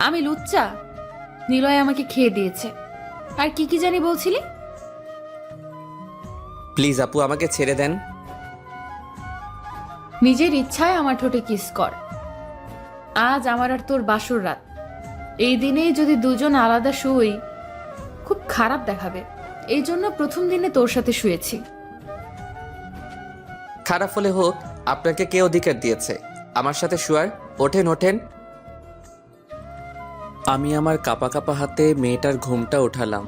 আমি লুচ্চা? নিলয় আমাকে খেয়ে দিয়েছে। আর কি কি জানি বলছিলি? প্লিজ আপু, আমাকে ছেড়ে দেন। নিজের ইচ্ছায় আমার ঠোঁটে কিস কর। আজ আমার আর তোর বাসর রাত। এই দিনেই যদি দুজন আলাদা শুই, খুব খারাপ দেখাবে। এই জন্য প্রথম দিনে তোর সাথে শুয়েছি। খারাপ হলে হোক, আপনাকে কে অধিকার দিয়েছে আমার সাথে শুয়ার? ওঠেন ওঠেন। আমি আমার কাপা কাপা হাতে মেয়েটার ঘুমটা উঠালাম।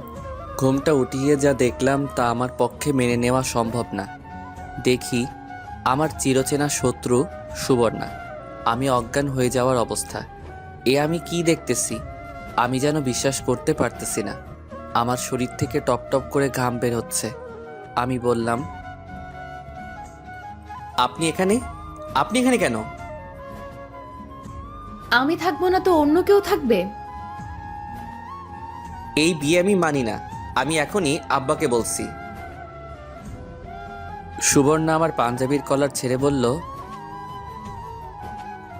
ঘুমটা উঠিয়ে যা দেখলাম তা আমার পক্ষে মেনে নেওয়া সম্ভব না। দেখি আমার চিরচেনা শত্রু সুবর্ণা। আমি অজ্ঞান হয়ে যাওয়ার অবস্থা। আমি কি দেখতেছি? আমি যেন বিশ্বাস করতে পারতেছি না। আমার শরীর থেকে টপ টপ করে ঘাম বের হচ্ছে। আমি বললাম, আপনি এখানে? আপনি এখানে কেন? আমি থাকবো না তো অন্য কেউ থাকবে? এই বিয়ে আমি মানি না। আমি এখনই আব্বাকে বলছি। সুবর্ণা আমার পাঞ্জাবির কলার ছেড়ে বলল,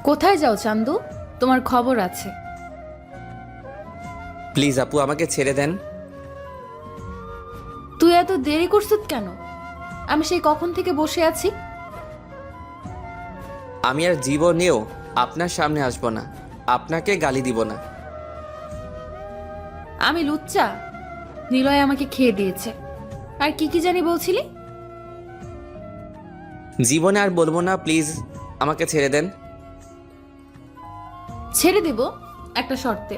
কোথায় যাও চান্দু? তোমার খবর আছে। প্লিজ আপু, আমাকে ছেড়ে দেন। তুই এত দেরি করছিস কেন? আমি সেই কখন থেকে বসে আছি। আমি আর জীবনেও আপনার সামনে আসবো না। আপনাকে গালি দিব না। আমি লুচ্চা? নিলয় আমাকে খেয়ে দিয়েছে। আর কি কি জানি বলছিলি? জীবনে আর বলবো না, প্লিজ আমাকে ছেড়ে দেন। ছেড়ে দেব একটা শর্তে।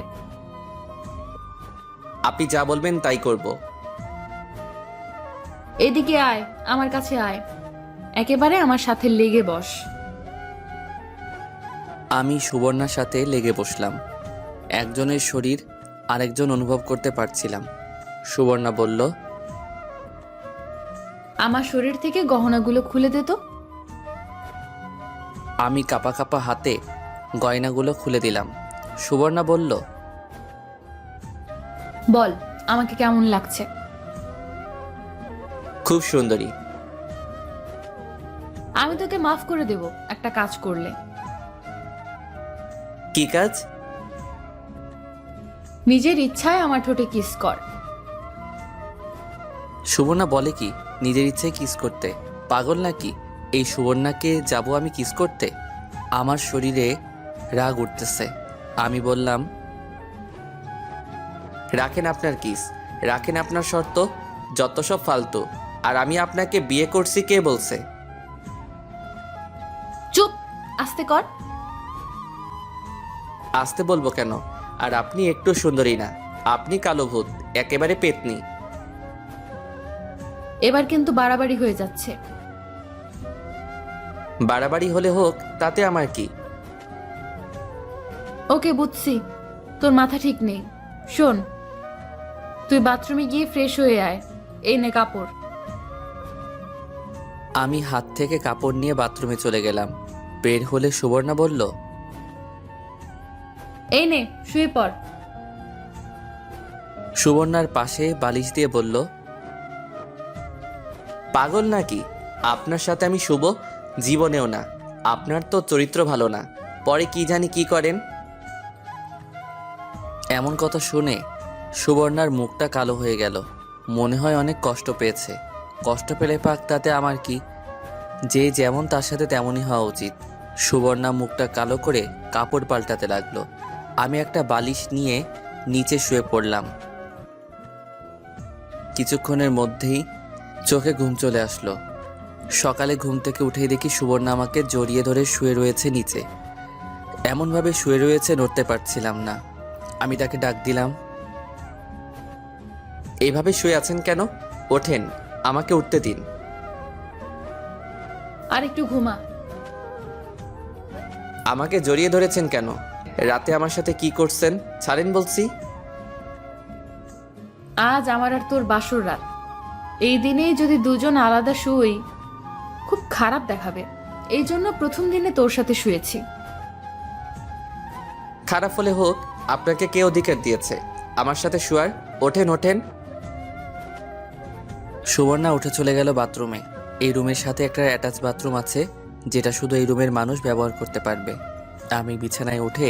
আপনি যা বলবেন তাই করব। এদিকে আয়, আমার কাছে আয়। একেবারে আমার সাথে লেগে বস। আমি সুবর্ণার সাথে লেগে বসলাম। একজনের শরীর আরেকজন অনুভব করতে পারছিলাম। সুবর্ণা বলল, আমার শরীর থেকে গহনাগুলো খুলে দে তো। আমি কাপা কাপা হাতে গয়নাগুলো খুলে দিলাম। সুবর্ণা বলল, বল আমাকে কেমন লাগছে? খুব সুন্দরী। আমি তোকে মাফ করে দেব একটা কাজ করলে। কি কাজ? নিজের ইচ্ছায় আমার ঠোঁটে কিস কর। সুবর্ণা বলে কি নিজের ইচ্ছায় কিস করতে? পাগল নাকি? এই সুবর্ণাকে যাব আমি কিস করতে? আমার শরীরে রাগ উঠতেছে। আমি বললাম, রাখেন আপনার কিস, রাখেন আপনার শর্ত, যত সব ফালতু। আর আমি আপনাকে বিয়ে করছি কে বলছে? চুপ, আস্তে কর। আসতে বলবো কেন? আর আপনি একটু সুন্দরী না, আপনি কালো ভূত, একেবারে পেতনি। এবার কিন্তু বাড়াবাড়ি হয়ে যাচ্ছে। বাড়াবাড়ি হলে হোক, তাতে আমার কি? ওকে বুঝছি, তোর মাথা ঠিক নেই। শোন, তুই বাথরুমে গিয়ে ফ্রেশ হয়ে আয়। এই নে কাপড়। আমি হাত থেকে কাপড় নিয়ে বাথরুমে চলে গেলাম। বের হলে সুবর্ণা বলল, এই নে শুয়ে পড়। সুবর্ণার পাশে বালিশ দিয়ে বলল, পাগল নাকি? আপনার সাথে আমি শুব? জীবনেও না। আপনার তো চরিত্র ভালো না, পরে কি জানি কি করেন। এমন কথা শুনে সুবর্ণার মুখটা কালো হয়ে গেল। মনে হয় অনেক কষ্ট পেয়েছে। কষ্ট পেলে পাক, তাতে আমার কি? যে যেমন তার সাথে তেমনই হওয়া উচিত। সুবর্ণা মুখটা কালো করে কাপড় পাল্টাতে লাগলো। আমি একটা বালিশ নিয়ে নিচে শুয়ে পড়লাম। কিছুক্ষণের মধ্যেই চোখে ঘুম চলে আসলো। সকালে ঘুম থেকে উঠেই দেখি সুবর্ণা আমাকে জড়িয়ে ধরে শুয়ে রয়েছে নিচে। এমনভাবে শুয়ে রয়েছে, নড়তে পারছিলাম না। আমি তাকে ডাক দিলাম, এইভাবে শুয়ে আছেন কেন? ওঠেন, আমাকে উঠতে দিন। আর একটু ঘুমা। আমাকে জড়িয়ে ধরেছেন কেন? রাতে আমার সাথে কি করছেন? ছাড়েন বলছি। আজ আমার আর তোর বাসর রাত। এই দিনেই যদি দুজন আলাদা শুই, খুব খারাপ দেখাবে। এই জন্য প্রথম দিনে তোর সাথে শুয়েছি। খারাপ হলে হোক, আপনাকে কে অধিকার দিয়েছে আমার সাথে শুয়ার? ওঠেন ওঠেন। সুবর্ণা উঠে চলে গেল বাথরুমে। এই রুমের সাথে একটা অ্যাটাচ বাথরুম আছে, যেটা শুধু এই রুমের মানুষ ব্যবহার করতে পারবে। আমি বিছানায় উঠে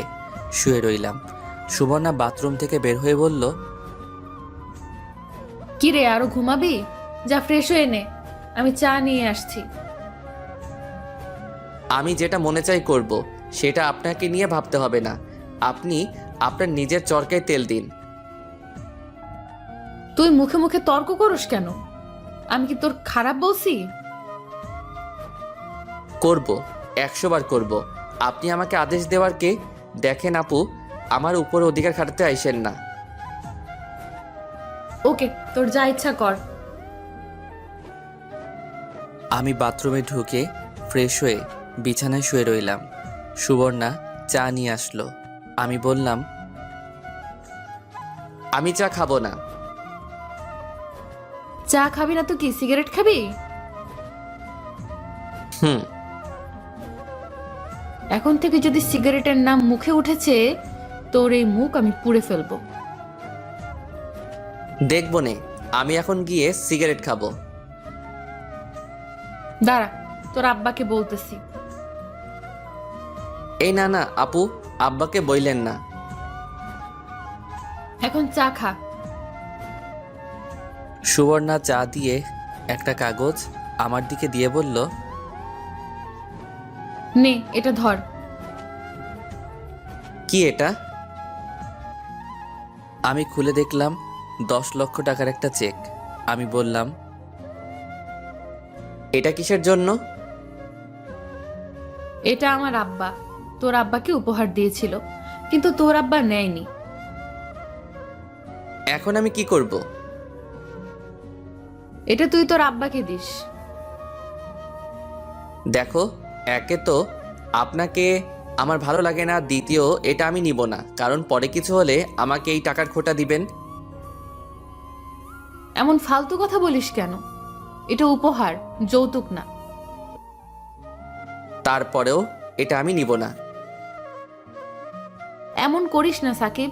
শুয়ে রইলাম। সুবর্ণা বাথরুম থেকে বের হয়ে বলল, কি রে, আরো ঘুমাবি? যা ফ্রেশ হয়ে নে, আমি চা নিয়ে আসছি। আমি যেটা মনে চাই করব, সেটা আপনাকে নিয়ে ভাবতে হবে না। আপনি আপনার নিজের চরকায় তেল দিন। তুই মুখে মুখে তর্ক করস কেন? আমি কি তোর খারাপ বলছি? করব, 100 বার করব। আপনি আমাকে আদেশ দেওয়ার কে? দেখেন আপু, আমার উপর অধিকার খাটাতে আইসেন না। ওকে, তোর যা ইচ্ছা কর। আমি বাথরুমে ঢুকে ফ্রেশ হয়ে বিছানায় শুয়ে রইলাম। সুবর্ণা চা নিয়ে আসলো। আমি বললাম, আমি চা খাবো না। চা খাবি না তো কি সিগারেট খাবি? হুম। এখন থেকে যদি সিগারেটের নাম মুখে উঠেছে, তোর এই মুখ আমি পুড়ে ফেলবো। দেখবো নে, আমি এখন গিয়ে সিগারেট খাবো। দাঁড়া, তোর আব্বাকে বলতেছি। এই না না আপু, আব্বাকে বইলেন না। এখন চা খা। সুবর্ণা চা দিয়ে একটা কাগজ আমার দিকে দিয়ে বলল, নে, এটা ধর। কি এটা? আমি খুলে দেখলাম 10 লক্ষ টাকার একটা চেক। আমি বললাম, এটা কিসের জন্য? এটা আমার আব্বা তোর আব্বাকে উপহার দিয়েছিল, কিন্তু তোর আব্বা নেয়নি। এখন আমি কি করব? এটা তুই তোর আব্বাকে দিস। দেখো, একে তো আপনাকে আমার ভালো লাগে না, দ্বিতীয় এটা আমি নিব না, কারণ পরে কিছু হলে আমাকে এই টাকার খোটা দিবেন। এমন ফালতু কথা বলিস কেন? এটা উপহার, যৌতুক না। তারপরেও এটা আমি নিব না। এমন করিস না সাকিব,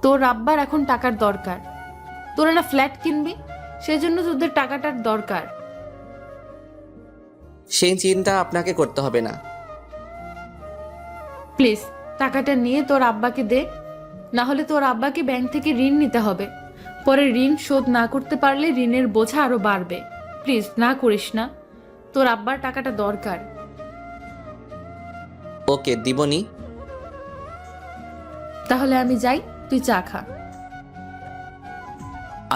তোর আব্বার এখন টাকার দরকার। তোরা না ফ্ল্যাট কিনবি, সেজন্য তোদের টাকাটার দরকার। সেই চিন্তা আপনাকে করতে হবে না। প্লিজ টাকাটা নিয়ে তোর আব্বাকে দে, না হলে তোর আব্বাকে ব্যাংক থেকে ঋণ নিতে হবে। পরে ঋণ শোধ না করতে পারলে ঋণের বোঝা আরো বাড়বে। প্লিজ না করিস না, তোর আব্বার টাকাটা দরকার। ওকে, দিবনি। তাহলে আমি যাই, তুই চা খা।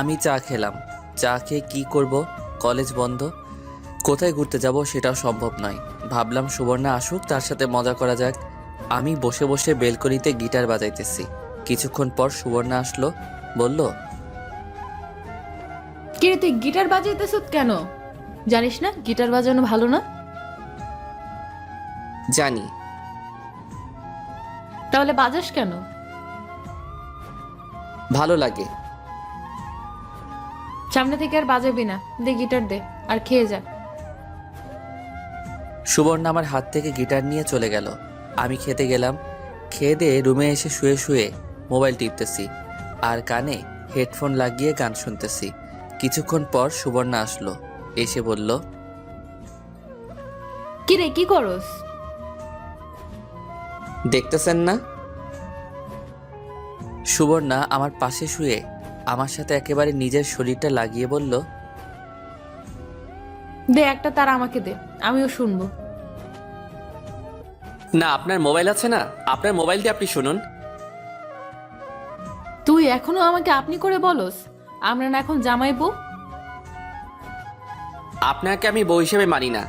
আমি চা খেলাম। চা খেয়ে কি করব? কলেজ বন্ধ, কোথায় ঘুরতে যাব সেটাও সম্ভব নয়। ভাবলাম সুবর্ণা আসুক, তার সাথে মজা করা যাক। আমি বসে বসে বেলকনিতে গিটার বাজাইতেছি। কিছুক্ষণ পর সুবর্ণা আসলো, বলল, কিরে তুই গিটার বাজাইতেছ কেন? জানিস না গিটার বাজানো ভালো না? জানি। তাহলে বাজাস কেন? ভালো লাগে। সামনে থেকে আর বাজাবি না, দে গিটার দে, আর খেয়ে যা। সুবর্ণা আমার হাত থেকে গিটার নিয়ে চলে গেল। আমি খেতে গেলাম। খেয়ে দিয়ে রুমে এসে শুয়ে শুয়ে মোবাইল টিপতেছি আর কানে হেডফোন লাগিয়ে গান শুনতেছি। কিছুক্ষণ পর সুবর্ণা আসলো, এসে বলল, কিরে কি করস? দেখতেছেন না? সুবর্ণা আমার পাশে শুয়ে আমার সাথে একেবারে নিজের শরীরটা লাগিয়ে বলল, দে একটা তার আমাকে দে, আমিও শুনবো। না, আপনার মোবাইল আছে না, আপনার মোবাইল দিয়ে আপনি শুনুন। তুই এখনো আমাকে আপনি করে বলস? আমরা না এখন জামাই বউ? আপনাকে আমি বউ হিসেবে মানি না।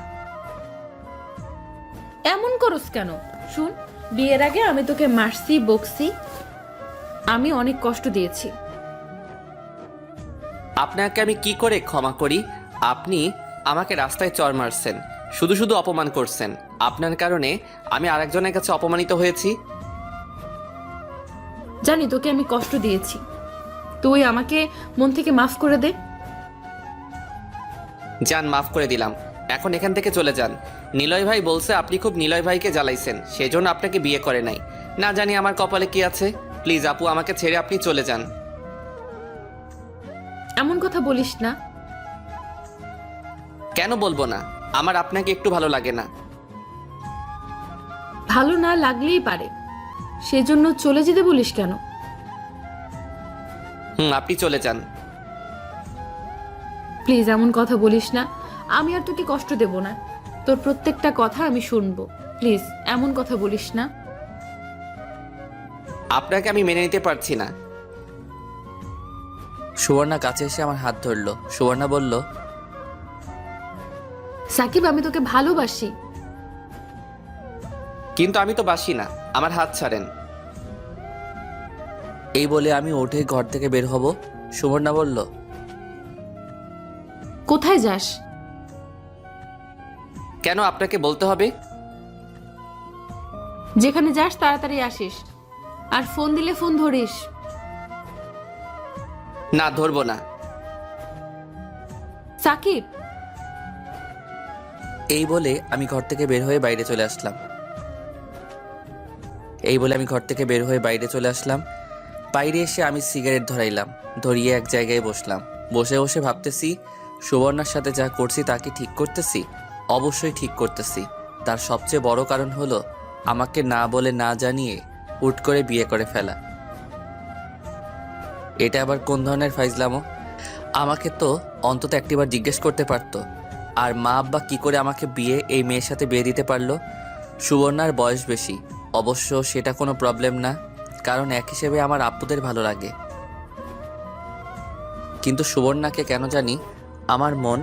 এমন করস কেন? শুন, বিয়ের আগে আমি তোকে মারছি, বকছি, আমি অনেক কষ্ট দিয়েছি। আপনাকে আমি কি করে ক্ষমা করি? আপনি আমাকে রাস্তায় চড় মারছেন, শুধু শুধু অপমান করছেন। আপনার কারণে আমি আরেকজনের কাছে অপমানিত হয়েছি। জানি তোকে আমি কষ্ট দিয়েছি, তুই আমাকে মন থেকে মাফ করে দে। যান, মাফ করে দিলাম। এখন এখান থেকে চলে যান। নিলয় ভাই বলছে আপনি খুব নিলয় ভাইকে জ্বালাইছেন, সেজন্য আপনাকে বিয়ে করে নাই। না জানি আমার কপালে কি আছে। প্লিজ আপু, আমাকে ছেড়ে আপনি চলে যান। এমন কথা বলিস না। কেন বলবো না? আমার আপনাকে একটু ভালো লাগে না। ভালো না লাগলেই পারে, সেজন্য চলে যেতে বলিস কেন? আপনি চলে যান। প্লিজ এমন কথা বলিস না। আমি আর তোকে কষ্ট দেব না। তোর প্রত্যেকটা কথা আমি শুনবো। প্লিজ এমন কথা বলিস না। আপনাকে আমি মেনে নিতে পারছি না। সুবর্ণা কাছে এসে আমার হাত ধরলো। সুবর্ণা বলল, সাকিব, আমি তোকে ভালোবাসি। কিন্তু আমি তো বাসি না, আমার হাত ছাড়েন। এই বলে আমি উঠে ঘর থেকে বের হব। সুবর্ণা বলল, কোথায় যাস? কেন আপনাকে বলতে হবে? যেখানে যাস তাড়াতাড়ি আসিস, আর ফোন দিলে ফোন ধরিস। না, ধরবো না। সাকিব। এই বলে আমি ঘর থেকে বের হয়ে বাইরে চলে আসলাম। বাইরে এসে আমি সিগারেট ধরাইলাম। ধরিয়ে এক জায়গায় বসলাম। বসে বসে ভাবতেছি, সুবর্ণার সাথে যা করছি তা কি ঠিক করতেছি? অবশ্যই ঠিক করতেছি। তার সবচেয়ে বড় কারণ হলো আমাকে না বলে না জানিয়ে হুট করে বিয়ে করে ফেলা। এটা আবার কোন ধরনের ফাইজলামো? আমাকে তো অন্তত একটিবার জিজ্ঞেস করতে পারতো। আর মা আব্বা কি করে আমাকে এই মেয়ের সাথে বিয়ে দিতে পারলো? সুবর্ণার বয়স বেশি, অবশ্য সেটা কোনো প্রবলেম না, কারণ এক হিসেবে আমার আব্বুদের ভালো লাগে। কিন্তু সুবর্ণাকে কেন জানি আমার মন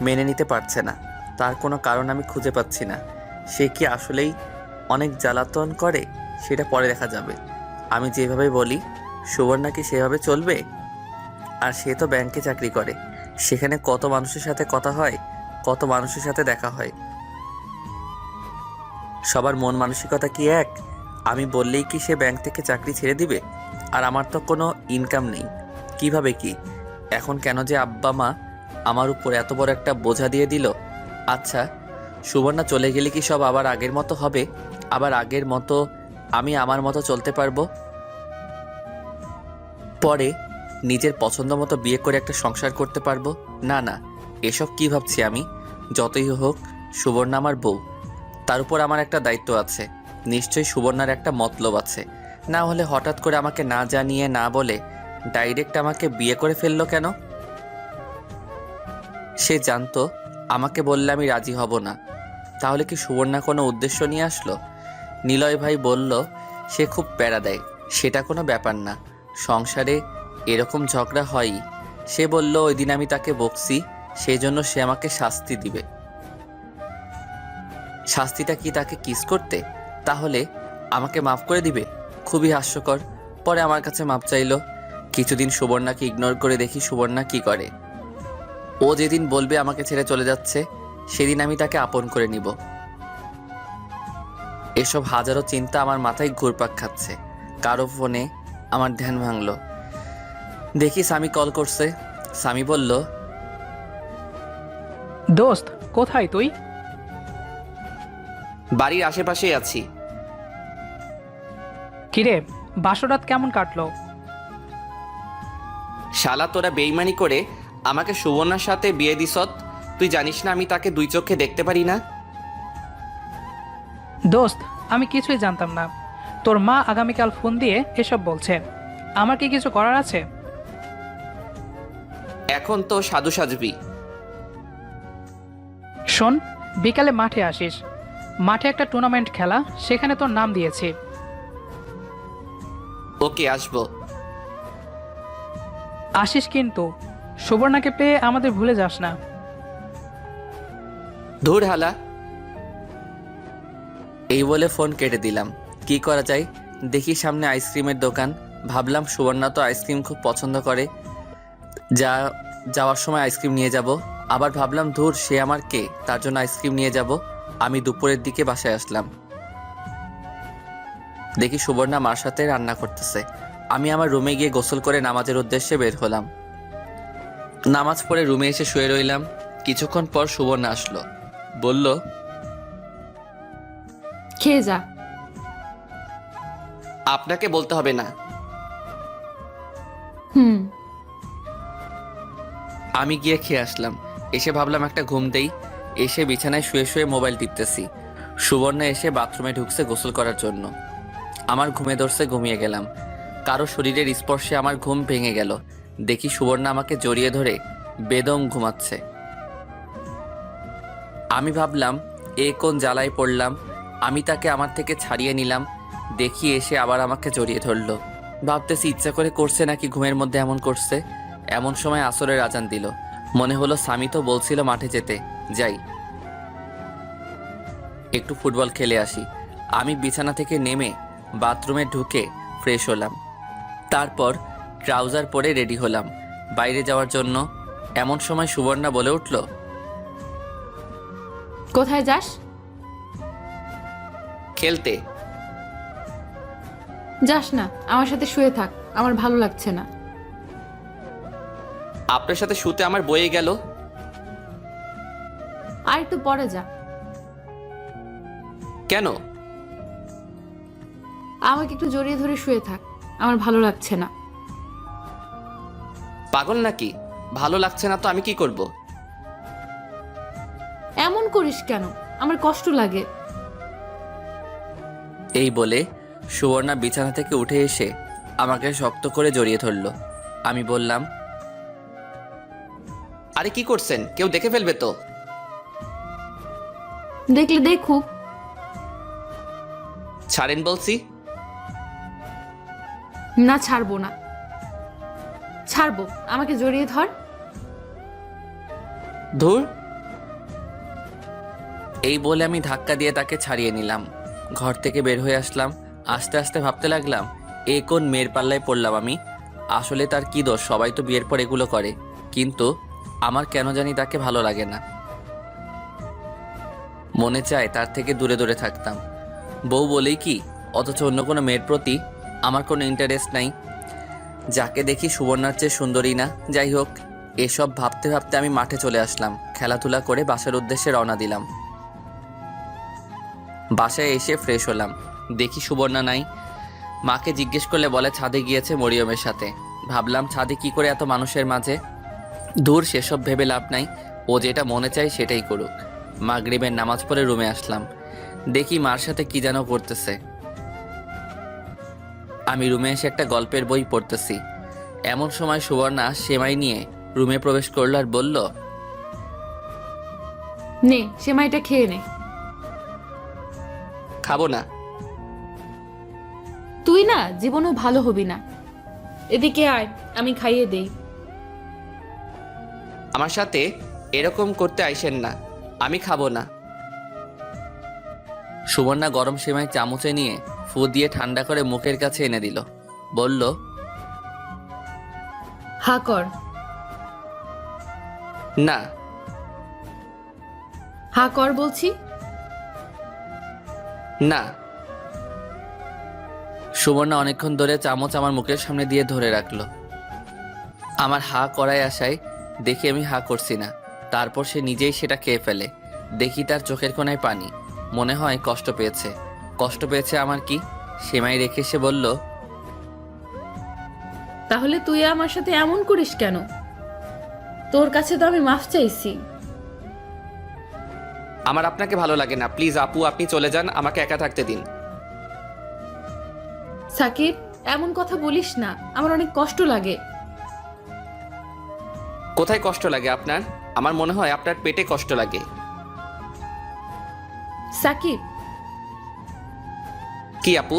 মেনে নিতে পারছে না। তার কোনো কারণ আমি খুঁজে পাচ্ছি না। সে কি আসলেই অনেক জ্বালাতন করে সেটা পরে দেখা যাবে। আমি যেভাবে বলি সুবর্ণা কি সেভাবে চলবে? আর সে তো ব্যাংকে চাকরি করে, সেখানে কত মানুষের সাথে কথা হয়, কত মানুষের সাথে দেখা হয়। সবার মন মানসিকতা কি এক? আমি বললেই কি সে ব্যাংক থেকে চাকরি ছেড়ে দিবে? আর আমার তো কোনো ইনকাম নেই, কিভাবে কি? এখন কেন যে আব্বা মা আমার উপর এত বড় একটা বোঝা দিয়ে দিল? আচ্ছা, সুবর্ণা চলে গেলে কি সব আবার আগের মতো হবে? আবার আগের মতো আমি আমার মতো চলতে পারবো? পরে নিজের পছন্দ মতো বিয়ে করে একটা সংসার করতে পারবো? না না, এসব কি ভাবছি আমি? যতই হোক সুবর্ণা আমার বউ, তার উপর আমার একটা দায়িত্ব আছে। নিশ্চয়ই সুবর্ণার একটা মতলব আছে, না হলে হঠাৎ করে আমাকে না জানিয়ে না বলে ডাইরেক্ট আমাকে বিয়ে করে ফেললো কেন? সে জানতো আমাকে বললে আমি রাজি হব না। তাহলে কি সুবর্ণা কোনো উদ্দেশ্য নিয়ে আসলো? নিলয় ভাই বলল সে খুব প্যারা দেয়। সেটা কোনো ব্যাপার না, সংসারে এরকম ঝগড়া হয়ই। সে বলল ওই দিন আমি তাকে বকছি, সেই জন্য সে আমাকে শাস্তি দিবে। শাস্তিটা কি তাকে কিস করতে? তাহলে আমাকে মাফ করে দিবে? খুবই হাস্যকর। পরে আমার কাছে মাপ চাইলো। কিছুদিন সুবর্ণাকে ইগনোর করে দেখি সুবর্ণা কি করে। ও যেদিন বলবে আমাকে ছেড়ে চলে যাচ্ছে, সেদিন আমি তাকে আপন করে নিব। এসব হাজারো চিন্তা আমার মাথায় ঘুরপাক খাচ্ছে। কারো ফোনে আমার ধ্যান ভাঙলো। দেখি স্বামী কল করছে। স্বামী বলল, দোস্ত, কোথায় তুই? বাড়ির আশেপাশেই আছি। কিরে, বাসরাত কেমন কাটলো? শালা, তোরা বেইমানি করে আমাকে সুবর্ণার সাথে বিয়ে দিছত। তুই জানিস না আমি তাকে দুই চোখে দেখতে পারি না? দোস্ত, আমি কিছুই জানতাম না। তোর মা আগামীকাল ফোন দিয়ে এসব বলছে। আমার কি কিছু করার আছে? এখন তো সাধু সাজবি। শোন, বিকালে মাঠে আসিস। মাঠে একটা টুর্নামেন্ট খেলা, সেখানে তোর নাম দিয়েছি। ওকে, আসবো। আসিস কিন্তু। সুবর্ণাকে পেয়ে আমাদের ভুলে যাস না। ধুর হালা। এই বলে ফোন কেটে দিলাম। কি করা যায়? দেখি সামনে আইসক্রিমের দোকান। ভাবলাম সুবর্ণা তো আইসক্রিম খুব পছন্দ করে, যাওয়ার সময় আইসক্রিম নিয়ে যাব। আবার ভাবলাম ধুর, সে আমার কে, তার জন্য আইসক্রিম নিয়ে যাব। আমি দুপুরের দিকে বাসায় আসলাম। দেখি সুবর্ণা মার সাথে রান্না করতেছে। আমি আমার রুমে গিয়ে গোসল করে নামাজের উদ্দেশ্যে বের হলাম। নামাজ পড়ে রুমে এসে শুয়ে রইলাম। কিছুক্ষণ পর সুবর্ণা আসলো। বলল, খেয়ে যা। আপনাকে বলতে হবে না। হুম। আমি গিয়ে খেয়ে আসলাম। এসে ভাবলাম একটা ঘুম দেই। এসে বিছানায় শুয়ে শুয়ে মোবাইল টিপতেছি। সুবর্ণা এসে বাথরুমে ঢুকছে গোসল করার জন্য। আমার ঘুমে ধরছে, ঘুমিয়ে গেলাম। কারো শরীরের স্পর্শে আমার ঘুম ভেঙে গেল। দেখি সুবর্ণা আমাকে জড়িয়ে ধরে বেদম ঘুমাচ্ছে। আমি ভাবলাম এ কোন জ্বালায় পড়লাম। আমি তাকে আমার থেকে ছাড়িয়ে নিলাম। দেখি এসে আবার আমাকে জড়িয়ে ধরলো। ভাবতেছি ইচ্ছা করে করছে নাকি ঘুমের মধ্যে এমন করছে। এমন সময় আসরের আজান দিল। মনে হলো স্বামী তো বলছিল মাঠে যেতে, যাই একটু ফুটবল খেলে আসি। আমি বিছানা থেকে নেমে বাথরুমে ঢুকে ফ্রেশ হলাম। তারপর ট্রাউজার পরে রেডি হলাম বাইরে যাওয়ার জন্য। এমন সময় সুবর্ণা বলে উঠল, কোথায় যাস? খেলতে। যাস না, আমার সাথে শুয়ে থাক, আমার ভালো লাগছে না। আপনার সাথে শুতে আমার বয়ে গেল। আর একটু পরে যা। কেন? আমাকে একটু জড়িয়ে ধরে শুয়ে থাক, আমার ভালো লাগছে না। পাগল নাকি? ভালো লাগছে না তো আমি কি করব? এমন করিস কেন? আমার কষ্ট লাগে। এই বলে সুবর্ণা বিছানা থেকে উঠে এসে আমাকে শক্ত করে জড়িয়ে ধরল। আমি বললাম, আরে কি করছেন? কেউ দেখে ফেলবে তো। দেখলে দেখুক। ছাড়েন বলছি। না, ছাড়বো না। ছাড়বো, আমাকে জড়িয়ে ধর। ধুর। এই বলে আমি ধাক্কা দিয়ে তাকে ছাড়িয়ে নিলাম। ঘর থেকে বের হয়ে আসলাম। আস্তে আস্তে ভাবতে লাগলাম, এ কোন মেয়ের পাল্লায় পড়লাম আমি। আসলে তার কি দোষ? সবাই তো বিয়ের পর এগুলো করে, কিন্তু আমার কেন জানি তাকে ভালো লাগে না। মনে চায় তার থেকে দূরে দূরে থাকতাম। বউ বলেই কি, অথচ অন্য কোনো মেয়ের প্রতি আমার কোনো ইন্টারেস্ট নাই। যাকে দেখি সুবর্ণার চেয়ে সুন্দরী না। যাই হোক, এসব ভাবতে ভাবতে আমি মাঠে চলে আসলাম। খেলাধুলা করে বাসার উদ্দেশ্যে রওনা দিলাম। বাসায় এসে ফ্রেশ হলাম। দেখি সুবর্ণা নাই। মাকে জিজ্ঞেস করলে বলে ছাদে গিয়েছে মরিয়মের সাথে। ভাবলাম ছাদে কি করে এত মানুষের মাঝে। দূর, সেসব ভেবে লাভ নাই। ও যেটা মনে চায় সেটাই করুক। মাগরিবের নামাজ পড়ে রুমে আসলাম। দেখি মার সাথে কি যেন করতেছে। আমি রুমে এসে একটা গল্পের বই পড়তেছি। এমন সময় সুবর্ণা সেমাই নিয়ে রুমে প্রবেশ করলো আর বলল, নে, সেমাইটা খেয়ে নে। খাবো না। তুই না জীবনেও ভালো হবি না। এদিকে আয়, আমি খাইয়ে দেই। আমার সাথে এরকম করতে আইসেন না, আমি খাবো না। সুবর্ণা গরম সেমাই চামচে নিয়ে ফু দিয়ে ঠান্ডা করে মুখের কাছে এনে দিল। বলল, হা কর। না। হা কর বলছি। না। সুবর্ণা অনেকক্ষণ ধরে চামচ আমার মুখের সামনে দিয়ে ধরে রাখলো। আমার হা করায় আশায় দেখি আমি হা করছি না। তারপর সে নিজেই সেটা খেয়ে ফেলে। দেখি তার চোখের কোণায় পানি। মনে হয় কষ্ট পেয়েছে। কষ্ট পেয়েছে আমার কি? সেমাই রেখে সে বলল, তাহলে তুই আমার সাথে এমন করিস কেন? তোর কাছে তো আমি মাফ চাইছি। আমার আপনাকে ভালো লাগে না। প্লিজ আপু, আপনি চলে যান, আমাকে একা থাকতে দিন। সাকিব, এমন কথা বলিস না, আমার অনেক কষ্ট লাগে। কোথায় কষ্ট লাগে আপনার? আমার মনে হয় আপনার পেটে কষ্ট লাগে। সাকিব, কি আপু?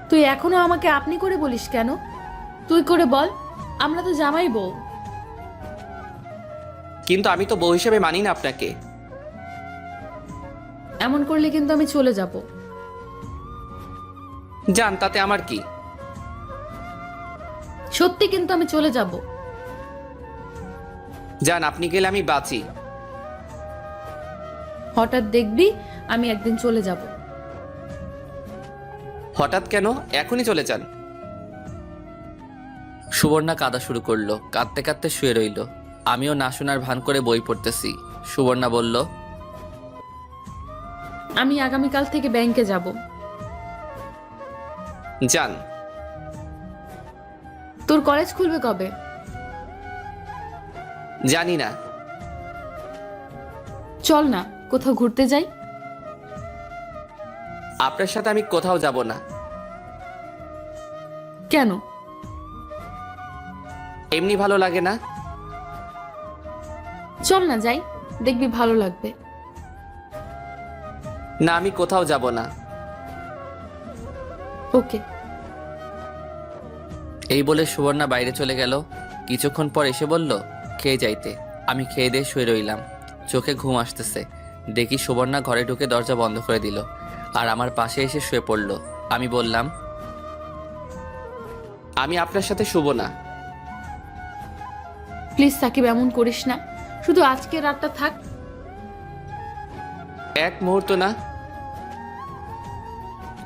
তুই এখনো আমাকে আপনি করে বলিস কেন? তুই করে বল, আমরা তো জামাই বউ। কিন্তু আমি তো বউ হিসেবে মানি না আপনাকে। এমন করলে কিন্তু আমি চলে যাব। যান, তাতে আমার কি? সত্যি কিন্তু আমি চলে যাব। যান, আপনি গেলে আমি বাঁচি। হঠাৎ দেখবি আমি একদিন চলে যাব। হঠাৎ কেন? এখনই চলে যান। সুবর্ণা কাঁদা শুরু করলো। কাঁদতে কাঁদতে শুয়ে রইল। আমিও না শোনার ভান করে বই পড়তেছি। সুবর্ণা বলল, আমি আগামীকাল থেকে ব্যাংকে যাব। যান। তোর কলেজ খুলবে কবে? জানি না। চল না, কোথাও ঘুরতে যাই। আপনার সাথে আমি কোথাও যাব না। কেন? এমনি ভালো লাগে না? চল না যাই, দেখবি ভালো লাগবে। না, আমি কোথাও যাব না। ওকে। এই বলে সুবর্ণা বাইরে চলে গেল। কিছুক্ষণ পর এসে বলল খেয়ে যাইতে। আমি খেয়ে দিয়ে শুয়ে রইলাম। চোখে ঘুম আসতেছে। দেখি সুবর্ণা ঘরে ঢুকে দরজা বন্ধ করে দিল আর আমার পাশে এসে শুয়ে পড়ল। আমি বললাম, আমি আপনার সাথে শুব না। প্লিজ সাকিব, এমন করিস না, শুধু আজকে রাতটা থাক। এক মুহূর্ত না।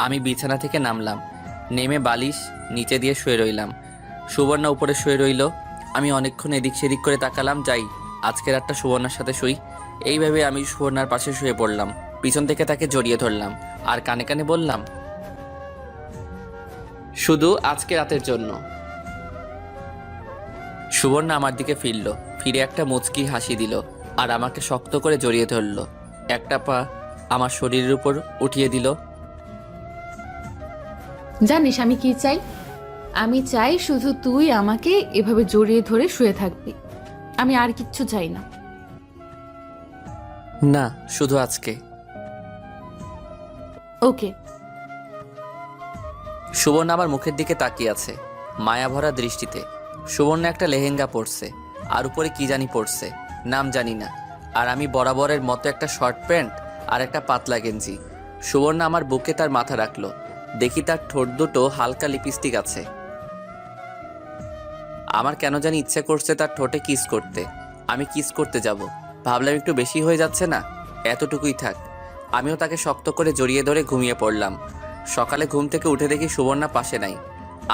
আমি বিছানা থেকে নামলাম, নেমে বালিশ নিচে দিয়ে শুয়ে রইলাম। সুবর্ণা উপরে শুয়ে রইল। আমি অনেকক্ষণ এদিক সেদিক করে তাকালাম, যাই আজকে রাতটা সুবর্ণার সাথে শুই। এইভাবে আমি সুবর্ণার পাশে শুয়ে পড়লাম। পিছন থেকে তাকে জড়িয়ে ধরলাম আর কানে কানে বললাম, শুধু আজকে রাতের জন্য। সুবর্ণা আমার দিকে ফিরল, ফিরে একটা মুচকি হাসি দিল আর আমাকে শক্ত করে জড়িয়ে ধরল। একটা পা আমার শরীরের উপর উঠিয়ে দিল। জানিস আমি কি চাই? আমি চাই শুধু তুই আমাকে এভাবে জড়িয়ে ধরে শুয়ে থাকবি। আমি আর কিচ্ছু চাই না। না, শুধু আজকে। ওকে। সুবর্ণা আমার মুখের দিকে তাকিয়ে আছে মায়াভরা দৃষ্টিতে। সুবর্ণা একটা লেহেঙ্গা পরছে আর উপরে কি জানি পরছে, নাম জানি না। আর আমি বরাবরের মতো একটা শর্ট প্যান্ট আর একটা পাতলা গেঞ্জি। সুবর্ণা আমার বুকে তার মাথা রাখলো। দেখি তার ঠোঁট দুটো হালকা লিপস্টিক আছে। আমার কেন জানি ইচ্ছে করছে তার ঠোঁটে কিস করতে। আমি কিস করতে যাব, ভাবলাম একটু বেশি হয়ে যাচ্ছে না, এতটুকুই থাক। আমিও তাকে শক্ত করে জড়িয়ে ধরে ঘুমিয়ে পড়লাম। সকালে ঘুম থেকে উঠে দেখি সুবর্ণা পাশে নাই।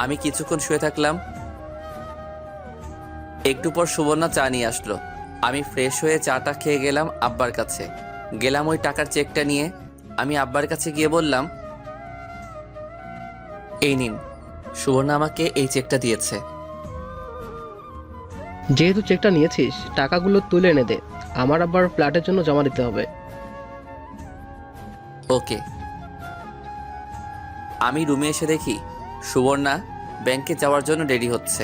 আমি কিছুক্ষণ শুয়ে থাকলাম। একটু পর সুবর্ণা চা নিয়ে আসলো। আমি ফ্রেশ হয়ে চাটা খেয়ে গেলাম আব্বার কাছে। গেলাম ওই টাকার চেকটা নিয়ে। আমি আব্বার কাছে গিয়ে বললাম, এই নিন, সুবর্ণা আমাকে এই চেকটা দিয়েছে। যেহেতু চেকটা নিয়েছিস, টাকাগুলো তুলে এনে দে, আমার আবার ফ্ল্যাটের জন্য জমা দিতে হবে। ওকে। আমি রুমে এসে দেখি সুবর্ণা ব্যাংকে যাওয়ার জন্য রেডি হচ্ছে।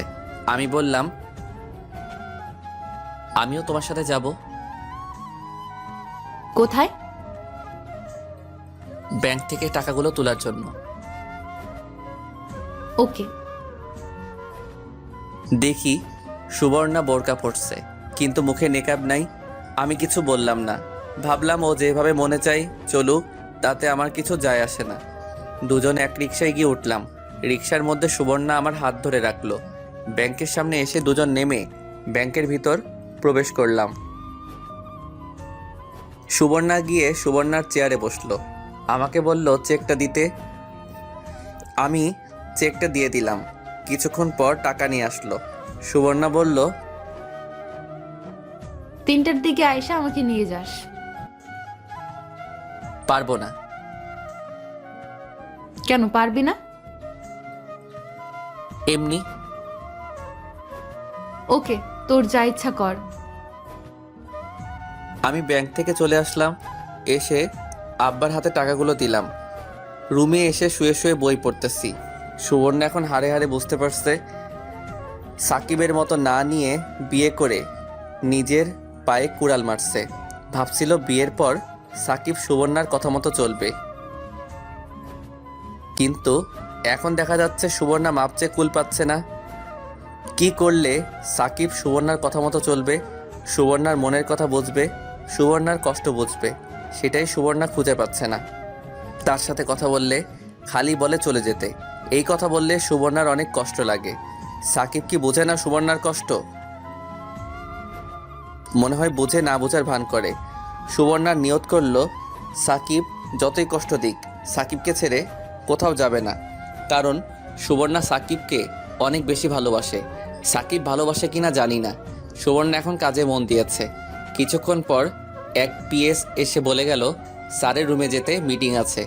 আমি বললাম, আমিও তোমার সাথে যাব। কোথায়? ব্যাংক থেকে টাকাগুলো তোলার জন্য। ওকে। দেখি সুবর্ণা বোরকা পড়ছে, কিন্তু মুখে নেকাব নাই। আমি কিছু বললাম না, ভাবলাম ও যেভাবে মনে চাই চলুক, তাতে আমার কিছু যায় আসে না। দুজন এক রিকশায় গিয়ে উঠলাম। রিকশার মধ্যে সুবর্ণা আমার হাত ধরে রাখলো। ব্যাংকের সামনে এসে দুজন নেমে ব্যাংকের ভিতর প্রবেশ করলাম। সুবর্ণা গিয়ে সুবর্ণার চেয়ারে বসলো। আমাকে বলল চেকটা দিতে। আমি চেকটা দিয়ে দিলাম। কিছুক্ষণ পর টাকা নিয়ে আসলো। সুবর্ণা বলল, 3টার দিকে আয়সা আমাকে নিয়ে যাস। পারবো না। কেন পারবি না? এমনি। ওকে, তোর যা ইচ্ছা কর। আমি ব্যাংক থেকে চলে আসলাম। এসে আব্বার হাতে টাকাগুলো দিলাম। রুমে এসে শুয়ে শুয়ে বই পড়তেছি। সুবর্ণা এখন হাড়ে হাড়ে বুঝতে পারছে সাকিবের মতো না নিয়ে বিয়ে করে নিজের পায়ে কুড়াল মারছে। ভাবছিল বিয়ের পর সাকিব সুবর্ণার কথা মতো চলবে, কিন্তু এখন দেখা যাচ্ছে সুবর্ণা মাপচে কুল পাচ্ছে না। কি করলে সাকিব সুবর্ণার কথা মতো চলবে, সুবর্ণার মনের কথা বুঝবে, সুবর্ণার কষ্ট বুঝবে, সেটাই সুবর্ণা খুঁজে পাচ্ছে না। তার সাথে কথা বললে খালি বলে চলে যেতে। এই কথা বললে সুবর্ণার অনেক কষ্ট লাগে। সাকিব কি বোঝে না সুবর্ণার কষ্ট? মনে হয় বুঝে না বোঝার ভান করে। সুবর্ণার নিয়ত করলো সাকিব যতই কষ্ট দিক সাকিবকে ছেড়ে কোথাও যাবে না, কারণ সুবর্ণা সাকিবকে অনেক বেশি ভালোবাসে। সাকিব ভালোবাসে কিনা জানি না। সুবর্ণা এখন কাজে মন দিয়েছে। কিছুক্ষণ পর এক পিএস এসে বলে গেল স্যারের রুমে যেতে, মিটিং আছে।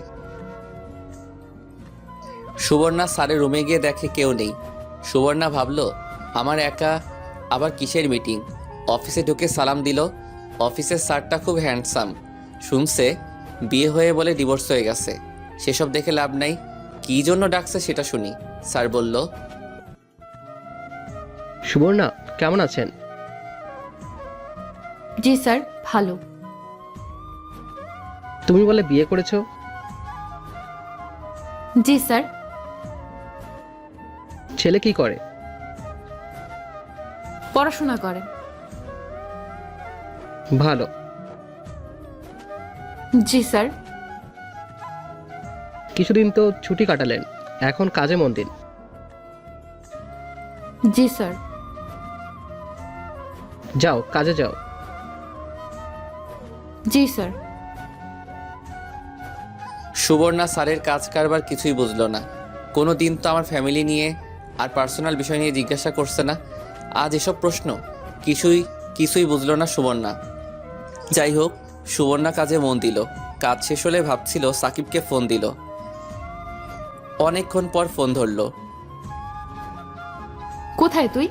সুবর্ণা স্যারের রুমে গিয়ে দেখে কেউ নেই। সুবর্ণা ভাবলো আমার একা আবার কিসের মিটিং। অফিসে ঢুকে সালাম দিল। অফিসের স্যারটা খুব হ্যান্ডসাম। শুনছে বিয়ে হয়ে বলে ডিভোর্স হয়ে গেছে। সেসব দেখে লাভ নাই, কী জন্য ডাকছে সেটা শুনি। স্যার বলল, সুবর্ণা, কেমন আছেন? জি স্যার, ভালো। তুমি বলে বিয়ে করেছো? জি স্যার। ছেলে কি করে? পড়াশোনা করে। ভালো। জি স্যার। কিছুদিন তো ছুটি কাটালেন, এখন কাজে মন দিন। জি স্যার। যাও, কাজে যাও। জি স্যার। সুবর্ণা স্যারের কাজ কারবার কিছুই বুঝলো না। কোনো দিন তো আমার ফ্যামিলি নিয়ে আর পার্সোনাল বিষয় নিয়ে জিজ্ঞাসা করছে না, আজ এসব প্রশ্ন। কিছুই কিছুই বুঝলো না সুবর্ণা। যাই হোক, সুবর্ণা কাজে মন দিল। কাজ শেষ হলে ভাবছিল সাকিবকে ফোন দিল। অনেকক্ষণ পর ফোন ধরলো। কোথায় তুই?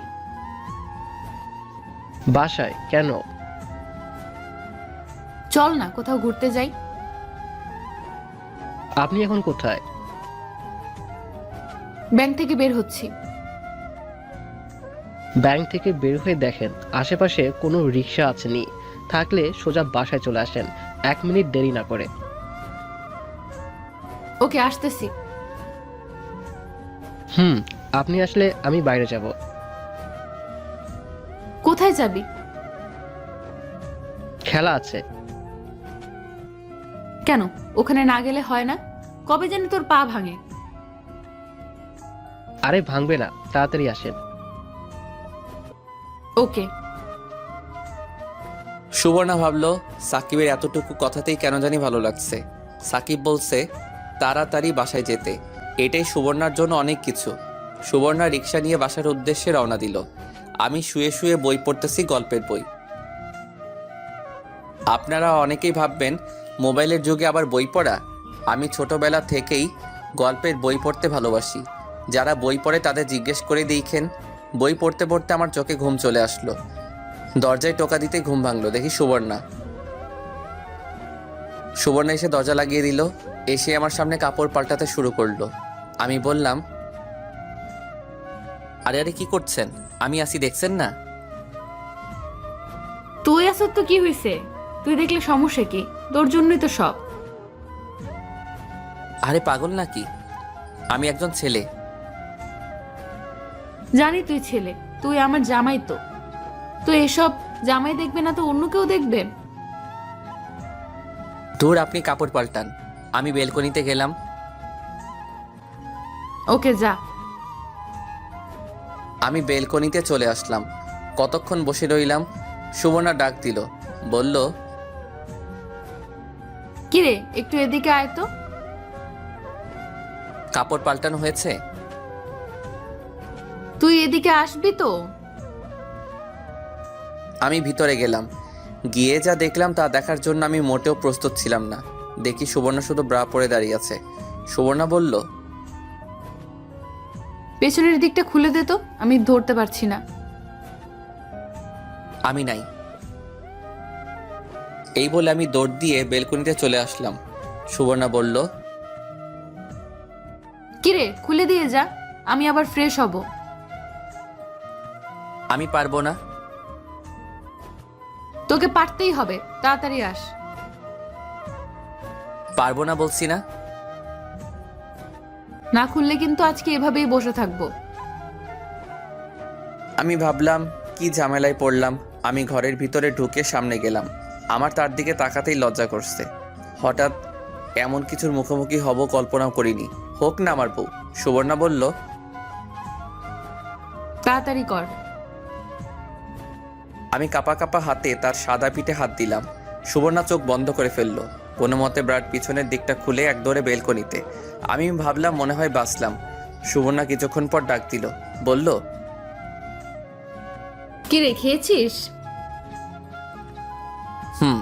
বাসায়। কেন? চল না কোথাও ঘুরতে যাই। আপনি এখন কোথায়? ব্যাংক থেকে বের হচ্ছি। ব্যাংক থেকে বের হয়ে দেখেন আশেপাশে কোনো রিক্সা আছে নি, থাকলে সোজা বাসায় চলে আসেন, 1 মিনিট দেরি না করে। ওকে, আসতেছি। আপনি আসলে আমি বাইরে যাব। কোথায় যাবি? খেলা আছে। কেন, ওখানে না গেলে হয় না? কবে জানি তোর পা ভাঙে। আরে ভাঙবে না, তাড়াতাড়ি আসেন। ওকে। সুবর্ণা ভাবলো সাকিবের এতটুকু কথাতেই কেন জানি ভালো লাগছে। সাকিব বলছে তাড়াতাড়ি বাসায় যেতে, এটাই সুবর্ণার জন্য অনেক কিছু। সুবর্ণা রিক্সা নিয়ে বাসার উদ্দেশ্যে রওনা দিল। আমি শুয়ে শুয়ে বই পড়তেছি, গল্পের বই। আপনারা অনেকেই ভাববেন মোবাইলের যুগে আবার বই পড়া। আমি ছোটবেলা থেকেই গল্পের বই পড়তে ভালোবাসি। যারা বই পড়ে তাদের জিজ্ঞেস করে দেখেন। বই পড়তে পড়তে আমার চোখে ঘুম চলে আসলো। দরজায় টোকা দিতে ঘুম ভাঙলো, দেখি সুবর্ণা। সুবর্ণা এসে দরজা লাগিয়ে দিল। এসে আমার সামনে কাপড় পাল্টাতে শুরু করলো। আমি বললাম, আরে আরে কি করছেন? আমি আসি, দেখছেন না? তুই আসর তো কি হয়েছে? তুই দেখলে সমস্যা কি? তোর জন্যই তো সব। আরে পাগল নাকি? আমি একজন ছেলে। জানি তুই ছেলে, তুই আমার জামাই তো। তো এসব জামাই দেখবে না তো অন্য কেউ দেখবে? ধুর, আপনি কাপড় পাল্টান। আমি বেলকনিতে গেলাম। ওকে, যা। আমি বেলকনিতে চলে আসলাম। কতক্ষণ বসে রইলাম। সুবর্ণা ডাক দিল, বলল, কিরে, একটু এদিকে আয় তো। কাপড় পাল্টানো হয়েছে? তুই এদিকে আসবি তো? আমি ভিতরে গেলাম। গিয়ে যা দেখলাম তা দেখার জন্য আমি মোটেও প্রস্তুত ছিলাম না। দেখি সুবর্ণা শুধু ব্রা পরে দাঁড়িয়ে আছে। সুবর্ণা বলল, পেছনের দিকটা খুলে দে তো, আমি ধরতে পারছি না। আমি নাই। এই বলে আমি দৌড় দিয়ে বেলকনিতে চলে আসলাম। সুবর্ণা বলল, কিরে, খুলে দিয়ে যা, আমি আবার ফ্রেশ হব। আমি পারবো না। তোকে পারতেই হবে, তাড়াতাড়ি আস। পারবো না বলছি না। না খুললে কিন্তু আজকে এভাবেই বসে থাকবো। আমি ভাবলাম কি ঝামেলায় পড়লাম। আমি ঘরের ভিতরে ঢুকে সামনে গেলাম। আমার তার দিকে তাকাতেই লজ্জা করছে। হঠাৎ এমন কিছুর মুখোমুখি হব কল্পনাও করিনি। হোক না আমার বউ। সুবর্ণা বলল, তাড়াতাড়ি কর। আমি কাপা কাপা হাতে তার সাদা পিঠে হাত দিলাম। সুবর্ণা চোখ বন্ধ করে ফেললো। কোনো মতে ব্রাড পিছনের দিকটা খুলে এক দৌড়ে বেলকনিতে। আমি ভাবলাম মনে হয় বাঁচলাম। সুবর্ণা কিছুক্ষণ পর ডাক দিল, বলল, কিরে, খেয়েছিস? হুম।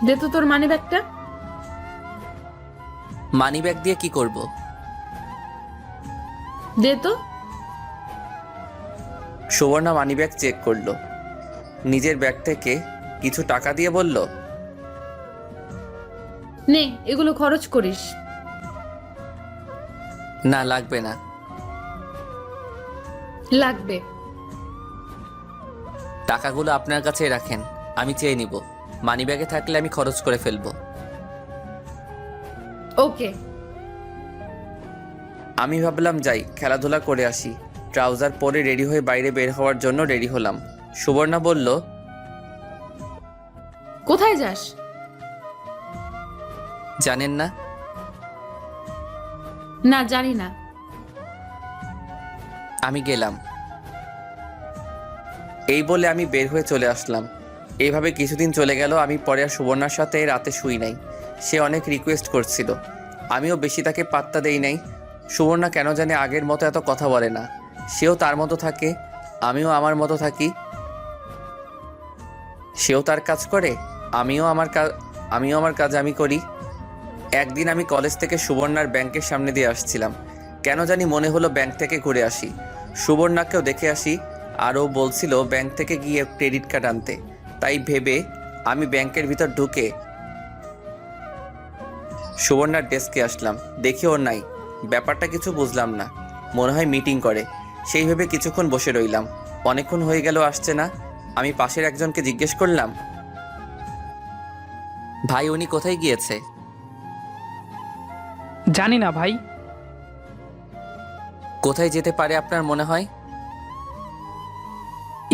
দে তো তোর মানি ব্যাগটা। মানি ব্যাগ দিয়ে কি করব? দে তো। সুবর্ণা মানিব্যাগ চেক করলো। নিজের ব্যাগ থেকে কিছু টাকা দিয়ে বলল, নে, এগুলো খরচ করিস। না লাগবে না। লাগবে। টাকাগুলো আপনার কাছেই রাখেন, আমি চেয়ে নিব। মানিব্যাগে থাকলে আমি খরচ করে ফেলবো। ওকে। আমি ভাবলাম যাই খেলাধুলা করে আসি। ট্রাউজার পরে রেডি হয়ে বাইরে বের হওয়ার জন্য রেডি হলাম। সুবর্ণা বলল, কোথায় যাস? জানেন না? না, জানি না। আমি গেলাম। এই বলে আমি বের হয়ে চলে আসলাম। এইভাবে কিছুদিন চলে গেল। আমি পরে আর সুবর্ণার সাথে রাতে শুই নাই। সে অনেক রিকোয়েস্ট করছিল, আমিও বেশি তাকে পাত্তা দেই নাই। সুবর্ণা কেন জানি আগের মতো এত কথা বলে না। সেও তার মতো থাকে, আমিও আমার মতো থাকি। সেও তার কাজ করে, আমিও আমার কাজ আমি করি। একদিন আমি কলেজ থেকে সুবর্ণার ব্যাংকের সামনে দিয়ে আসছিলাম। কেন জানি মনে হলো ব্যাংক থেকে ঘুরে আসি, সুবর্ণাকেও দেখে আসি। আরও বলছিল ব্যাংক থেকে গিয়ে ক্রেডিট কার্ড আনতে। তাই ভেবে আমি ব্যাংকের ভিতর ঢুকে সুবর্ণার ডেস্কে আসলাম। দেখি ওর নাই। ব্যাপারটা কিছু বুঝলাম না, মনে হয় মিটিং করে। সেই ভেবে কিছুক্ষণ বসে রইলাম। অনেকক্ষণ হয়ে গেল আসছে না। আমি পাশের একজনকে জিজ্ঞেস করলাম, ভাই উনি কোথায় গিয়েছে? জানি না ভাই। কোথায় যেতে পারে আপনার মনে হয়?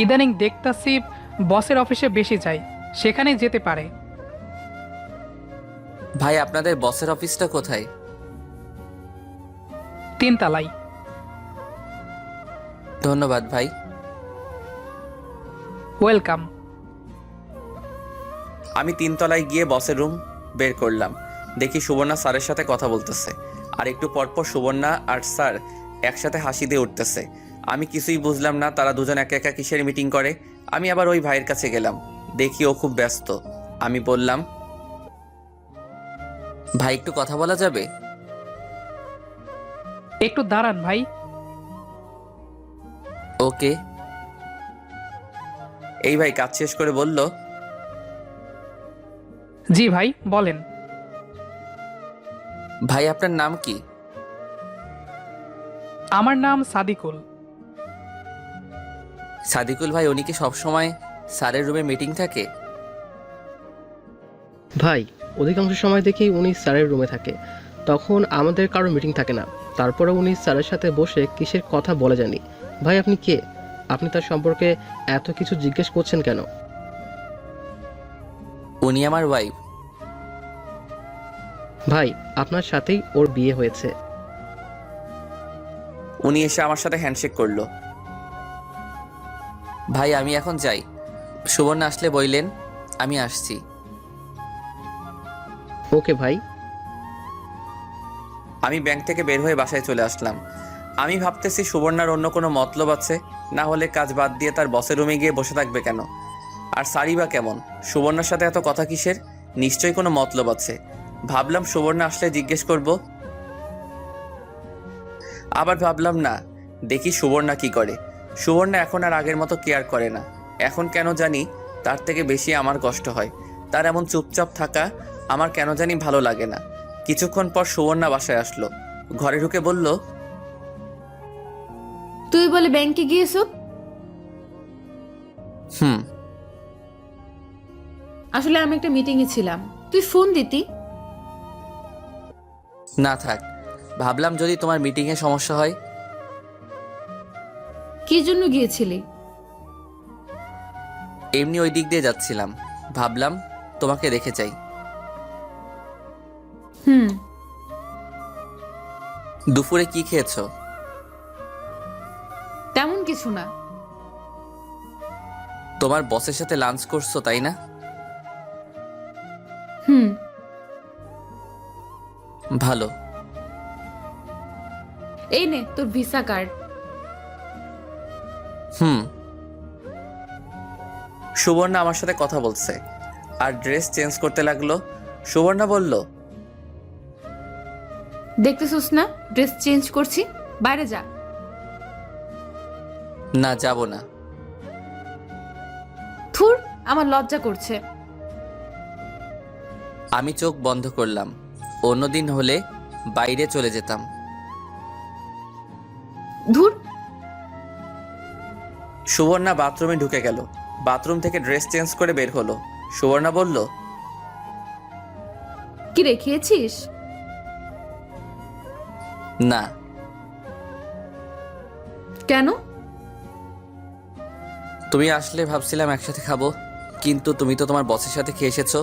ইদানিং দেখতাছি বসের অফিসে বেশি যাই, সেখানেই যেতে পারে। ভাই আপনাদের বসের অফিসটা কোথায়? 3 তলায়। ধন্যবাদ ভাই। ওয়েলকাম। আমি 3 তলায় গিয়ে বসের রুম বের করলাম। দেখি সুবর্ণা স্যারের সাথে কথা বলতেছে, আর একটু পরপর সুবর্ণা আর স্যার একসাথে হাসি দিয়ে উঠতেছে। আমি কিছুই বুঝলাম না তারা দুজন একা একা কিসের মিটিং করে। আমি আবার ওই ভাইয়ের কাছে গেলাম, দেখি ও খুব ব্যস্ত। আমি বললাম, ভাই একটু কথা বলা যাবে? একটু দাঁড়ান ভাই। ওকে। এই ভাই কাজ শেষ করে বলল, জি ভাই বলেন। ভাই আপনার নাম কি? আমার নাম সাদিকুল। সাদিকুল ভাই, উনি কি সবসময় স্যারের রুমে মিটিং থাকে? ভাই অধিকাংশ সময় দেখি উনি স্যারের রুমে থাকে, তখন আমাদের কারো মিটিং থাকে না। তারপরে উনি স্যারের সাথে বসে কিসের কথা বলে জানি। ভাই আপনি কে? আপনি তার সম্পর্কে এত কিছু জিজ্ঞেস করছেন কেন? উনি আমার ওয়াইফ। ভাই আপনার সাথেই ওর বিয়ে হয়েছে। উনি এসে আমার সাথে হ্যান্ডশেক করলো। ভাই আমি এখন যাই, সুবর্ণা আসলে বইলেন। আমি আসছি। ওকে ভাই। আমি ব্যাংক থেকে বের হয়ে বাসায় চলে আসলাম। আমি ভাবতেছি সুবর্ণার অন্য কোনো মতলব আছে, না হলে কাজ বাদ দিয়ে তার বসের রুমে গিয়ে বসে থাকবে কেন? আর সারি বা কেমন? সুবর্ণার সাথে এত কথা কিসের? নিশ্চয়ই কোনো মতলব আছে। ভাবলাম সুবর্ণা আসলে জিজ্ঞেস করব। আবার ভাবলাম না, দেখি সুবর্ণা কি করে। সুবর্ণা এখন আর আগের মতো কেয়ার করে না। এখন কেন জানি তার থেকে বেশি আমার কষ্ট হয়। তার এমন চুপচাপ থাকা আমার কেন জানি ভালো লাগে না। কিছুক্ষণ পর সুবর্ণা বাসায় আসলো। ঘরে ঢুকে বলল, তুই বলে ব্যাংকে গিয়েছ? হুম। আসলে আমি একটা মিটিংয়ে ছিলাম, তুই ফোন দিতি। না থাক, ভাবলাম যদি তোমার মিটিংয়ে সমস্যা হয়। কি জন্য গিয়েছিলি? এমনি ওই দিক দিয়ে যাচ্ছিলাম, ভাবলাম তোমাকে দেখে যাই। হুম। দুপুরে কি খেয়েছো? তেমন কিছু না। তোমার বসের সাথে লাঞ্চ করছো তাই না? হুম। ভালো। এই নে তোর ভিসা কার্ড। হুম। সুবর্ণা আমার সাথে কথা বলছে আর ড্রেস চেঞ্জ করতে লাগলো। সুবর্ণা বলল, দেখতেছিস না ড্রেস চেঞ্জ করছি, বাইরে যা। না যাব না। থুর, আমার লজ্জা করছে। আমি চোখ বন্ধ করলাম। অন্যদিন হলে বাইরে চলে যেতাম। ধুর। সুবর্ণা বাথরুমে ঢুকে গেল। বাথরুম থেকে ড্রেস চেঞ্জ করে বের হলো। সুবর্ণা বলল, কি রে, খেয়েছিস? না। কেন? তুমি আসলে ভাবছিলাম একসাথে খাবো, কিন্তু তুমি তো তোমার বসের সাথে খেয়ে এসেছো।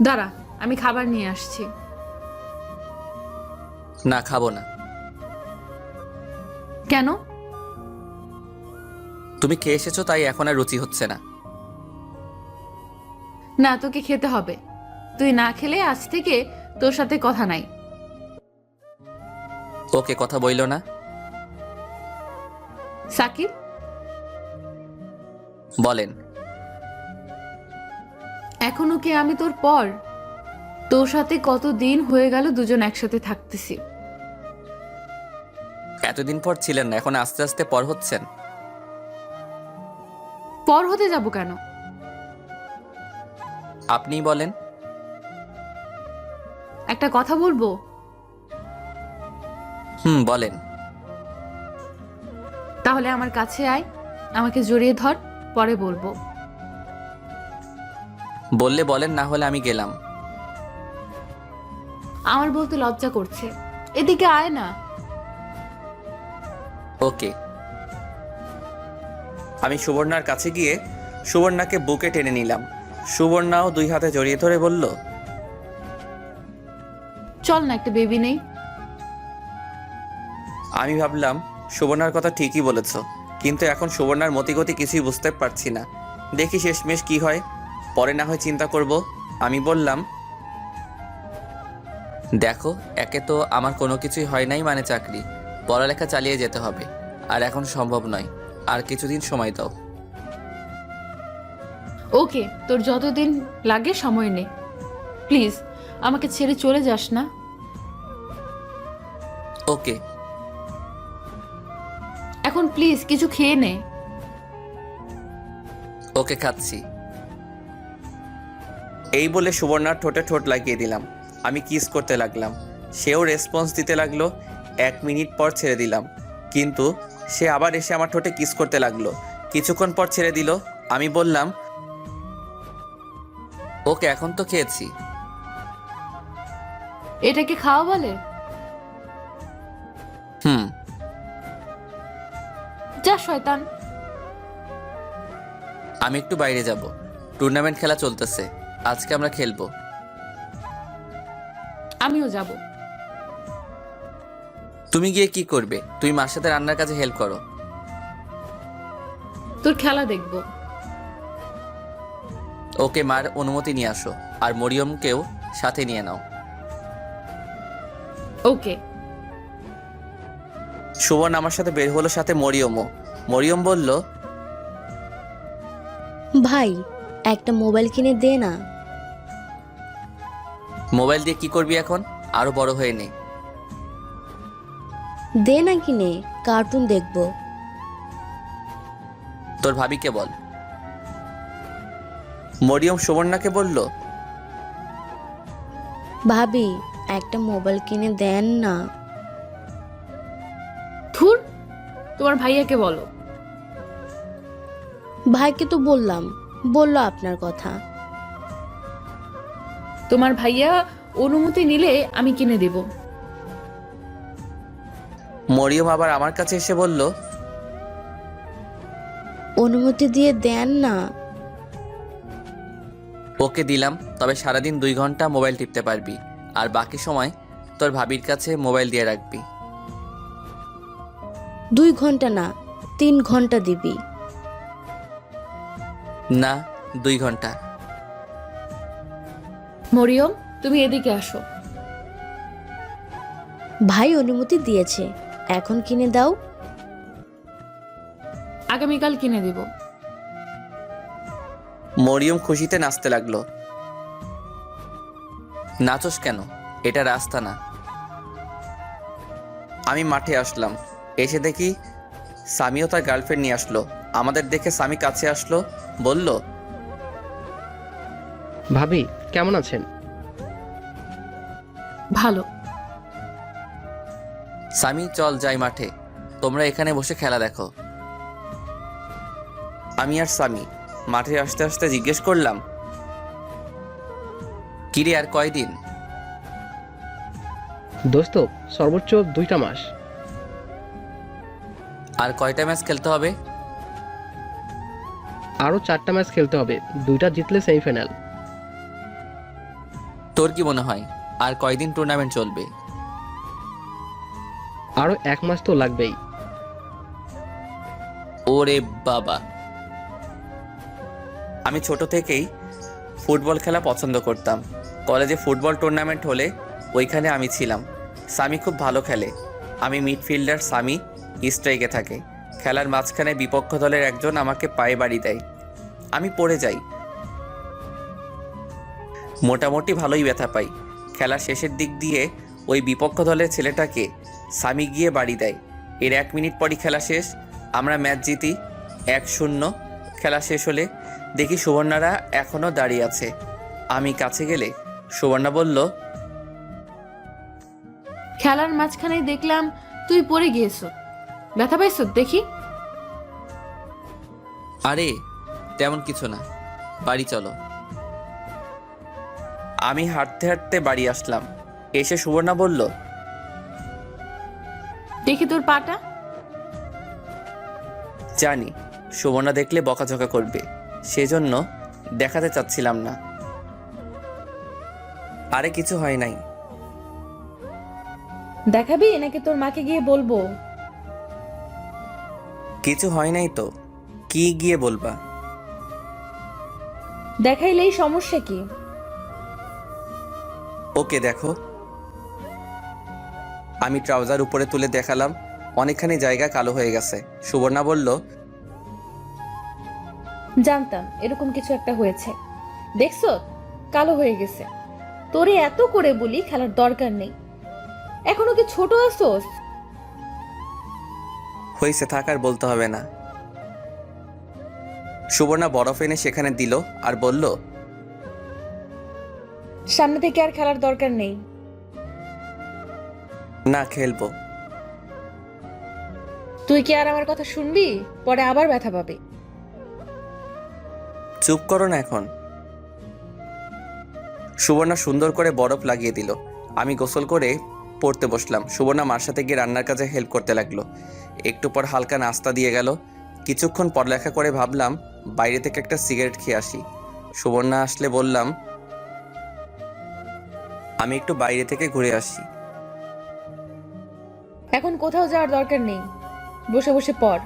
দাঁড়া, আমি খাবার নিয়ে আসছি। না, খাবো না। কেন? তুমি খেয়ে এসেছো, তাই এখন আর রুচি হচ্ছে না। না, তোকে খেতে হবে। তুই না খেলে আজ থেকে তোর সাথে কথা নাই। ওকে, কথা বইলো না। সাকিব, বলেন। এখনো কি আমি তোর পর? তোর সাথে কতদিন হয়ে গেল দুজন একসাথে থাকতেছি। এতদিন পর ছিলেন না, এখন আস্তে আস্তে পর হচ্ছেন। পর হতে যাব কেন? আপনিই বলেন। একটা কথা বলবো? বলেন। তাহলে আমার কাছে আয়, আমাকে জড়িয়ে ধর, পরে বলবো। বললে বলেন, না হলে আমি গেলাম। আমার বলতে লজ্জা করছে, এদিকে আয় না। ওকে। আমি সুবর্ণার কাছে গিয়ে সুবর্ণাকে বুকে টেনে নিলাম। সুবর্ণাও 2 হাতে জড়িয়ে ধরে বলল, চল না, একটা বেবি নেই। আমি ভাবলাম সুবর্ণার কথা ঠিকই বলেছ, কিন্তু এখন সুবর্ণার মতিগতি কিছুই বুঝতে পারছি না। দেখি শেষমেশ কি হয়, পরে না হয় চিন্তা করব। আমি বললাম, দেখো, একে তো আমার কোনো কিছুই হয় নাই, মানে চাকরি, পড়ালেখা চালিয়ে যেতে হবে, আর এখন সম্ভব নয়। আর কিছুদিন সময় দাও। ওকে, তোর যতদিন লাগে সময় নে। প্লিজ আমাকে ছেড়ে চলে যাস না। ওকে। এখন প্লিজ কিছু খেয়ে নে। ওকে, খাচ্ছি। এই বলে সুবর্ণার ঠোঁটে ঠোঁট লাগিয়ে দিলাম। আমি কিস করতে লাগলাম, সেও রেসপন্স দিতে লাগলো। 1 মিনিট পর ছেড়ে দিলাম, কিন্তু সে আবার এসে আমার ঠোঁটে কিস করতে লাগলো। কিছুক্ষণ পর ছেড়ে দিল। আমি বললাম, ওকে, এখন তো খেয়েছি। এটাকে খাওয়া বলে? যা শয়তান। আমি একটু বাইরে যাব, টুর্নামেন্ট খেলা চলতেছে, আজকে আমরা খেলবো। আমিও যাব। তুমি গিয়ে কি করবে? তুমি মার সাথে রান্নার কাজে হেল্প করো। তোর খেলা দেখবো। ওকে, মার অনুমতি নিয়ে আসো, আর মরিয়মকেও সাথে নিয়ে নাও। ওকে। সুবর্ণ আমার সাথে বের হলো, সাথে মরিয়মও। মরিয়ম বলল, ভাই, একটা মোবাইল কিনে দে না। মোবাইল দিয়ে কি করবি এখন? আরো বড় হয়ে নে। দে না কিনে, কার্টুন দেখবো। তোর ভাবিকে বল। মরিয়ম সুবর্ণাকে বলল, ভাবি, একটা মোবাইল কিনে দেন না। থুর, তোমার ভাইয়াকে বলো। ভাইকে তো বললাম, বললো আপনার কথা। তোমার ভাইয়া অনুমতি নিলে আমি কিনে দেব। মরিয়ম আবার আমার কাছে এসে বলল, অনুমতি দিয়ে দেন না। ওকে দিলাম, তবে সারাদিন 2 ঘন্টা মোবাইল টিপতে পারবি, আর বাকি সময় তোর ভাবির কাছে মোবাইল দিয়ে রাখবি। 2 ঘন্টা না, 3 ঘন্টা দিবি। না, 2 ঘন্টা। মরিয়ম, তুমি এদিকে আসো। ভাই অনুমতি দিয়েছে, এখন কিনে দাও। আগামীকাল কিনে দেব। মরিয়ম খুশিতে নাচতে লাগলো। নাচোস কেন? এটা রাস্তা না। আমি মাঠে আসলাম, এসে দেখি সামিও তার গার্লফ্রেন্ড নিয়ে আসলো। আমাদের দেখে সামি কাছে আসলো, বলল, ভাবি, কেমন আছেন? ভালো। সামি, চল যাই মাঠে, তোমরা এখানে বসে খেলা দেখো। আমি আর সামি মাঠে আসতে আসতে জিজ্ঞেস করলাম, কিরে আর কয়দিন? দোস্ত, সর্বোচ্চ 2টা মাস। আর কয়টা ম্যাচ খেলতে হবে? আরও 4টা ম্যাচ খেলতে হবে, 2টা জিতলে সেমিফাইনাল। তোর কি মনে হয় আর কয়দিন টুর্নামেন্ট চলবে? আরও 1 মাস তো লাগবেই। ওরে বাবা! আমি ছোট থেকেই ফুটবল খেলা পছন্দ করতাম। কলেজে ফুটবল টুর্নামেন্ট হলে ওইখানে আমি ছিলাম। সামি খুব ভালো খেলে। আমি মিডফিল্ডার, সামি স্ট্রাইকে থাকে। খেলার মাঝখানে বিপক্ষ দলের একজন আমাকে পায়ে বাড়ি দেয়, আমি পড়ে যাই। মোটামুটি ভালোই ব্যথা পাই। খেলার শেষের দিক দিয়ে ওই বিপক্ষ দলের ছেলেটাকে সামি গিয়ে বাড়ি দেয়। এর 1 মিনিট পরই খেলা শেষ। আমরা ম্যাচ জিতি 1-0। খেলা শেষ হলে দেখি সুবর্ণারা এখনও দাঁড়িয়ে আছে। আমি কাছে গেলে সুবর্ণা বলল, খেলার মাঝখানে দেখলাম তুই পড়ে গিয়েছ, ব্যথা পাইছ দেখি। আরে তেমন কিছু না, বাড়ি চলো। আমি হাঁটতে হাঁটতে বাড়ি আসলাম। এসে সুবর্ণা বলল, দেখি তোর পাটা। জানি সুবর্ণা দেখলে বকাঝকা করবে, সেজন্য দেখাতে চাচ্ছিলাম না। আরে কিছু হয় নাই। দেখাবি নাকি তোর মাকে গিয়ে বলবো? কিছু হয় নাই তো, কি গিয়ে বলবা? দেখাইলেই সমস্যা কি? ওকে দেখো। আমি ট্রাউজার উপরে তুলে দেখালাম। অনেকখানি জায়গা কালো হয়ে গেছে। সুবর্ণা বলল, জানতাম এরকম কিছু একটা হয়েছে। দেখছো, কালো হয়ে গেছে। তোরে এত করে বলি খেলার দরকার নেই, এখনো কি ছোট আছোস? হয়েছে, থাক আর বলতে হবে না। সুবর্ণা বরফ এনে সেখানে দিল আর বলল, সামনে থেকে আর খেলার দরকার নেই। না খেলবো। তুই কি আর আমার কথা শুনবি? পরে আবার ব্যথা পাবি। চুপ করো না এখন। সুবর্ণা সুন্দর করে বরফ লাগিয়ে দিল। আমি গোসল করে পড়তে বসলাম। সুবর্ণা মার সাথে গিয়ে রান্নার কাজে হেল্প করতে লাগলো। একটু পর হালকা নাস্তা দিয়ে গেল। কিছুক্ষণ পড়ালেখা করে ভাবলাম বাইরে থেকে একটা সিগারেট খেয়ে আসি। সুবর্ণা আসলে বললাম, আমি একটু বাইরে থেকে ঘুরে আসি। এখন কোথাও যাওয়ার দরকার নেই, বসে বসে পড়।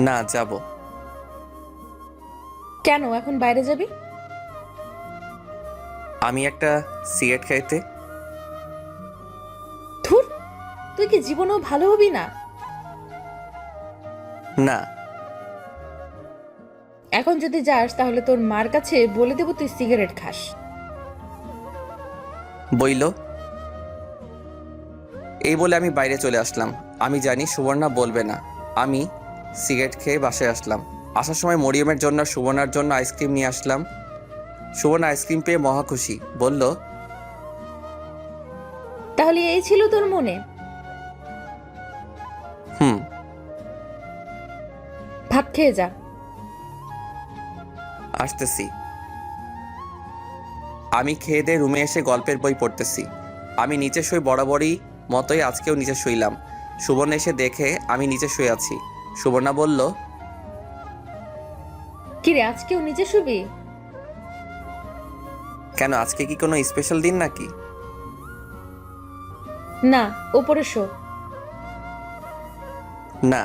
না, যাব। কেন এখন বাইরে যাবি? আমি একটা সিগারেট খাইতে। ধুর, তুই কি জীবনেও ভালো হবি না? না। এখন যদি যাস তাহলে তোর মার কাছে বলে দেব তুই সিগারেট খাস। বইল। এই বলে আমি বাইরে চলে আসলাম। আমি জানি সুবর্ণা বলবে না। আমি সিগারেট খেয়ে বাসায় আসলাম। আসার সময় মরিয়মের জন্য সুবর্ণার জন্য আইসক্রিম নিয়ে আসলাম। সুবর্ণা আইসক্রিম পেয়ে মহা খুশি, বলল, তাহলে এই ছিল তোর মনে? হুম। ভাত খেয়ে যা। আসতেছি। আমি খেয়ে দিয়ে রুমে এসে গল্পের বই পড়তেছি। আমি নিচে শুই বরাবরই মতোই আজকেও নিচে শুইলাম। সুবর্ণা এসে দেখে আমি নিচে শুয়ে আছি। সুবর্ণা বলল, কিরে আজকেও নিচে শুবি? কেন, আজকে কি কোনো স্পেশাল দিন নাকি? না, ওপরে শো। না।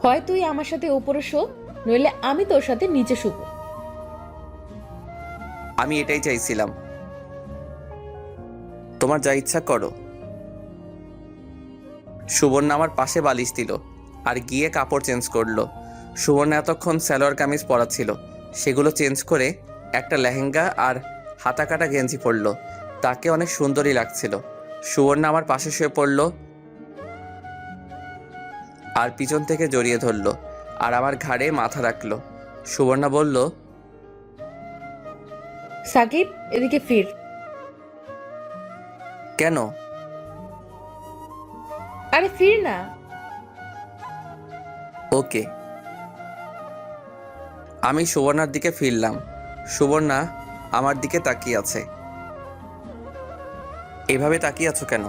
হয় তুই আমার সাথে ওপরে শো, নইলে আমি তোর সাথে নিচে শুব। আমি এটাই চাইছিলাম। তোমার যা ইচ্ছা করো। সুবর্ণা আমার পাশে বালিশ দিল আর গিয়ে কাপড় চেঞ্জ করলো। সুবর্ণা এতক্ষণ সালোয়ার কামিজ পরা ছিল, সেগুলো চেঞ্জ করে একটা লেহেঙ্গা আর হাতা কাটা গেঞ্জি পরলো। তাকে অনেক সুন্দরই লাগছিল। সুবর্ণা আমার পাশে শুয়ে পড়লো আর পিছন থেকে জড়িয়ে ধরলো আর আমার ঘাড়ে মাথা রাখলো। সুবর্ণা বলল, সাকিব, এদিকে ফির। কেন? আরে ফির না। ওকে। আমি সুবর্ণার দিকে ফিরলাম। সুবর্ণা আমার দিকে তাকিয়ে আছে। এভাবে তাকিয়ে আছো কেন?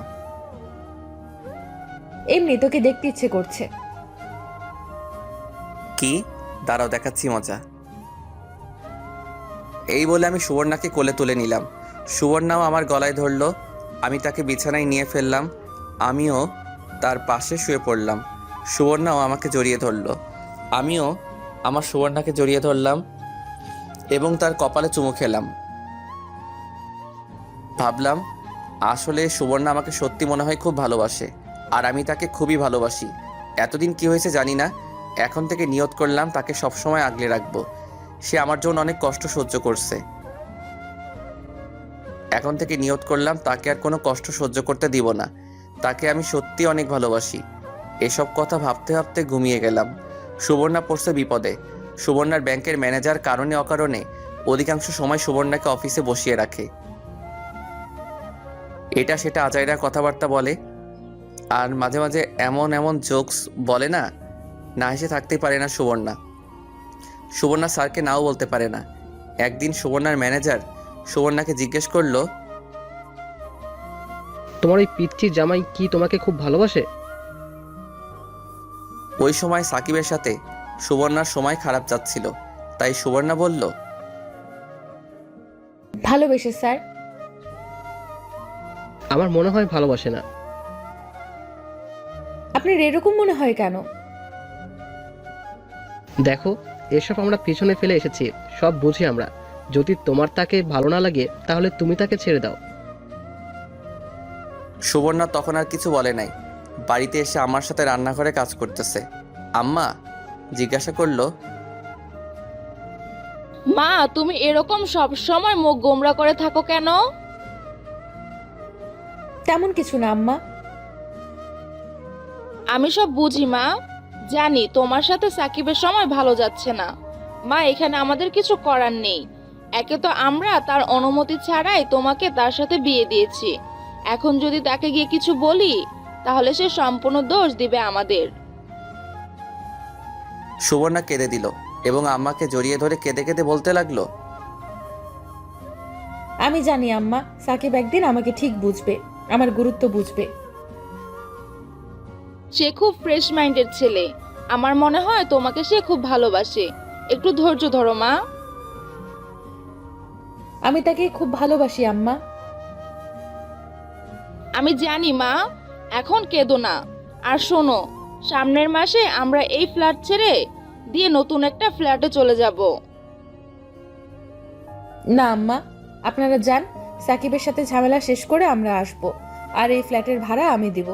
এমনি তোকে দেখতে ইচ্ছে করছে। কি? দাঁড়াও, দেখাচ্ছি মজা। এই বলে আমি সুবর্ণাকে কোলে তুলে নিলাম। সুবর্ণাও আমার গলায় ধরলো। আমি তাকে বিছানায় নিয়ে ফেললাম। আমিও তার পাশে শুয়ে পড়লাম। সুবর্ণাও আমাকে জড়িয়ে ধরলো। আমিও আমার সুবর্ণাকে জড়িয়ে ধরলাম এবং তার কপালে চুমু খেলাম। ভাবলাম, আসলে সুবর্ণা আমাকে সত্যি মনে হয় খুব ভালোবাসে, আর আমি তাকে খুবই ভালোবাসি। এতদিন কি হয়েছে জানি না, এখন থেকে নিয়ত করলাম তাকে সবসময় আগলে রাখবো। সে আমার জন্য অনেক কষ্ট সহ্য করছে। এখন থেকে নিয়ত করলাম তাকে আর কোনো কষ্ট সহ্য করতে দিব না। তাকে আমি সত্যি অনেক ভালোবাসি। এসব কথা ভাবতে ভাবতে ঘুমিয়ে গেলাম। সুবর্ণা পড়ছে বিপদে। সুবর্ণার ব্যাংকের ম্যানেজার কারণে অকারণে অধিকাংশ সময় সুবর্ণাকে অফিসে বসিয়ে রাখে। এটা সেটা আজাইরা কথাবার্তা বলে, আর মাঝে মাঝে এমন এমন জোকস বলে না, না হেসে থাকতেই পারে না সুবর্ণা। সুবর্ণা স্যারকে নাও বলতে পারে না। একদিন সুবর্ণার ম্যানেজার সুবর্ণাকে জিজ্ঞেস করলো, তোমার ওই পিচ্চি জামাই কি তোমাকে খুব ভালোবাসে? ওই সময় সাকিবের সাথে সুবর্ণার সময় খারাপ যাচ্ছিল, তাই সুবর্ণা বলল, ভালোবেসে স্যার। আমার মনে হয় ভালোবাসে না। আপনার এরকম মনে হয় কেন? দেখো, এসব আমরা পিছনে ফেলে এসেছি, সব বুঝি আমরা। যদি তোমার তাকে ভালো না লাগে তাহলে তুমি তাকে ছেড়ে দাও। সুবর্ণা তখন আর কিছু বলে নাই। বাড়িতে এসে আমার সাথে রান্নাঘরে কাজ করতেছে। আম্মা জিজ্ঞাসা করলো, মা, তুমি এরকম সব সময় মুখ গোমরা করে থাকো কেন? তেমন কিছু না আম্মা। আমি সব বুঝি মা, জানি তোমার সাথে সাকিবের সময় ভালো যাচ্ছে না। মা, এখানে আমাদের কিছু করার নেই। একে তো আমরা তার অনুমতি ছাড়াই তোমাকে তার সাথে বিয়ে দিয়েছি। এখন যদি তাকে গিয়ে কিছু বলি তাহলে সে সম্পূর্ণ দোষ দিবে আমাদের। সুবর্ণা কেঁদে দিল এবং আম্মাকে জড়িয়ে ধরে কেঁদে কেঁদে বলতে লাগলো, আমি জানি আম্মা, সাকিব একদিন আমাকে ঠিক বুঝবে, আমার গুরুত্ব বুঝবে। সে খুব ফ্রেশ মাইন্ডের ছেলে। আমার মনে হয় তোমাকে সে খুব ভালোবাসে। একটু ধৈর্য ধরো মা। আমি তাকে খুব ভালোবাসি আম্মা। আমি জানি মা, এখন কেঁদো না। আর শোনো, সামনের মাসে আমরা এই ফ্ল্যাট ছেড়ে দিয়ে নতুন একটা ফ্ল্যাটে চলে যাব। না আম্মা, আপনারা যান, সাকিবের সাথে ঝামেলা শেষ করে আমরা আসব, আর এই ফ্ল্যাটের ভাড়া আমি দিব।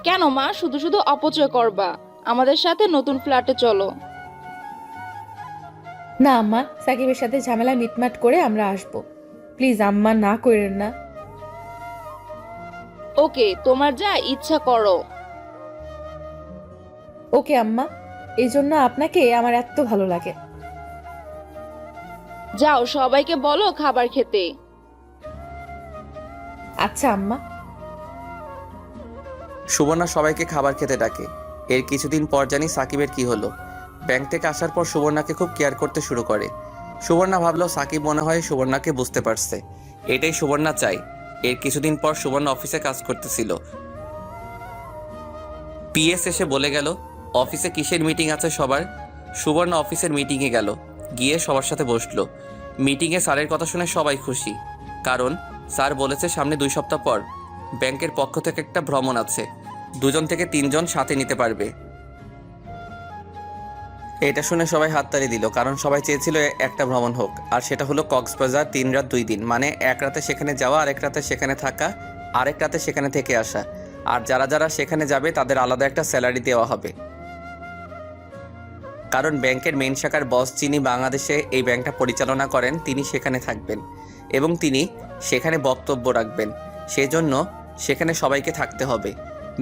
কেন মা, শুধু শুধু অপচয় করবা? আমাদের সাথে নতুন ফ্ল্যাটে চলো। না আম্মা, সাকিবের সাথে ঝামেলা মিটমাট করে আমরা আসব। প্লিজ আম্মা, না করেন না। ওকে, তোমার যা ইচ্ছা করো। ওকে আম্মা, এই জন্য আপনাকে আমার এত ভালো লাগে। যাও, সবাইকে বলো খাবার খেতে। আচ্ছা আম্মা। সুবর্ণা সবাইকে খাবার খেতে ডাকে। এর কিছুদিন পর জানি সাকিবের কি হলো। ব্যাংক থেকে আসার পর সুবর্ণাকে খুব কেয়ার করতে শুরু করে। সুবর্ণা ভাবলো সাকিব মনে হয় সুবর্ণাকে বুঝতে পারছে, এটাই সুবর্ণা চাই। এর কিছুদিন পর সুবর্ণা অফিসে কাজ করতেছিল। পিএস এসে বলে গেল, অফিসে কিসের মিটিং আছে সবার। সুবর্ণা অফিসের মিটিংয়ে গেল, গিয়ে সবার সাথে বসলো। মিটিংয়ে স্যারের কথা শুনে সবাই খুশি, কারণ স্যার বলেছে সামনে 2 সপ্তাহ পর ব্যাংকের পক্ষ থেকে একটা ভ্রমণ আছে, 2 থেকে 3 জন সাথে নিতে পারবে। এটা শুনে সবাই হাততালি দিল, কারণ সবাই চেয়েছিল একটা ভ্রমণ হোক, আর সেটা হলো কক্সবাজার 3 রাত 2 দিন, মানে 1 রাতে সেখানে যাওয়া, আরেক রাতে সেখানে থাকা, আরেক রাতে সেখানে থেকে আসা। আর যারা যারা সেখানে যাবে তাদের আলাদা একটা স্যালারি দেওয়া হবে, কারণ ব্যাংকের মেইন শাখার বস যিনি বাংলাদেশে এই ব্যাংকটা পরিচালনা করেন তিনি সেখানে থাকবেন এবং তিনি সেখানে বক্তব্য রাখবেন। সেই জন্য সেখানে সবাইকে থাকতে হবে।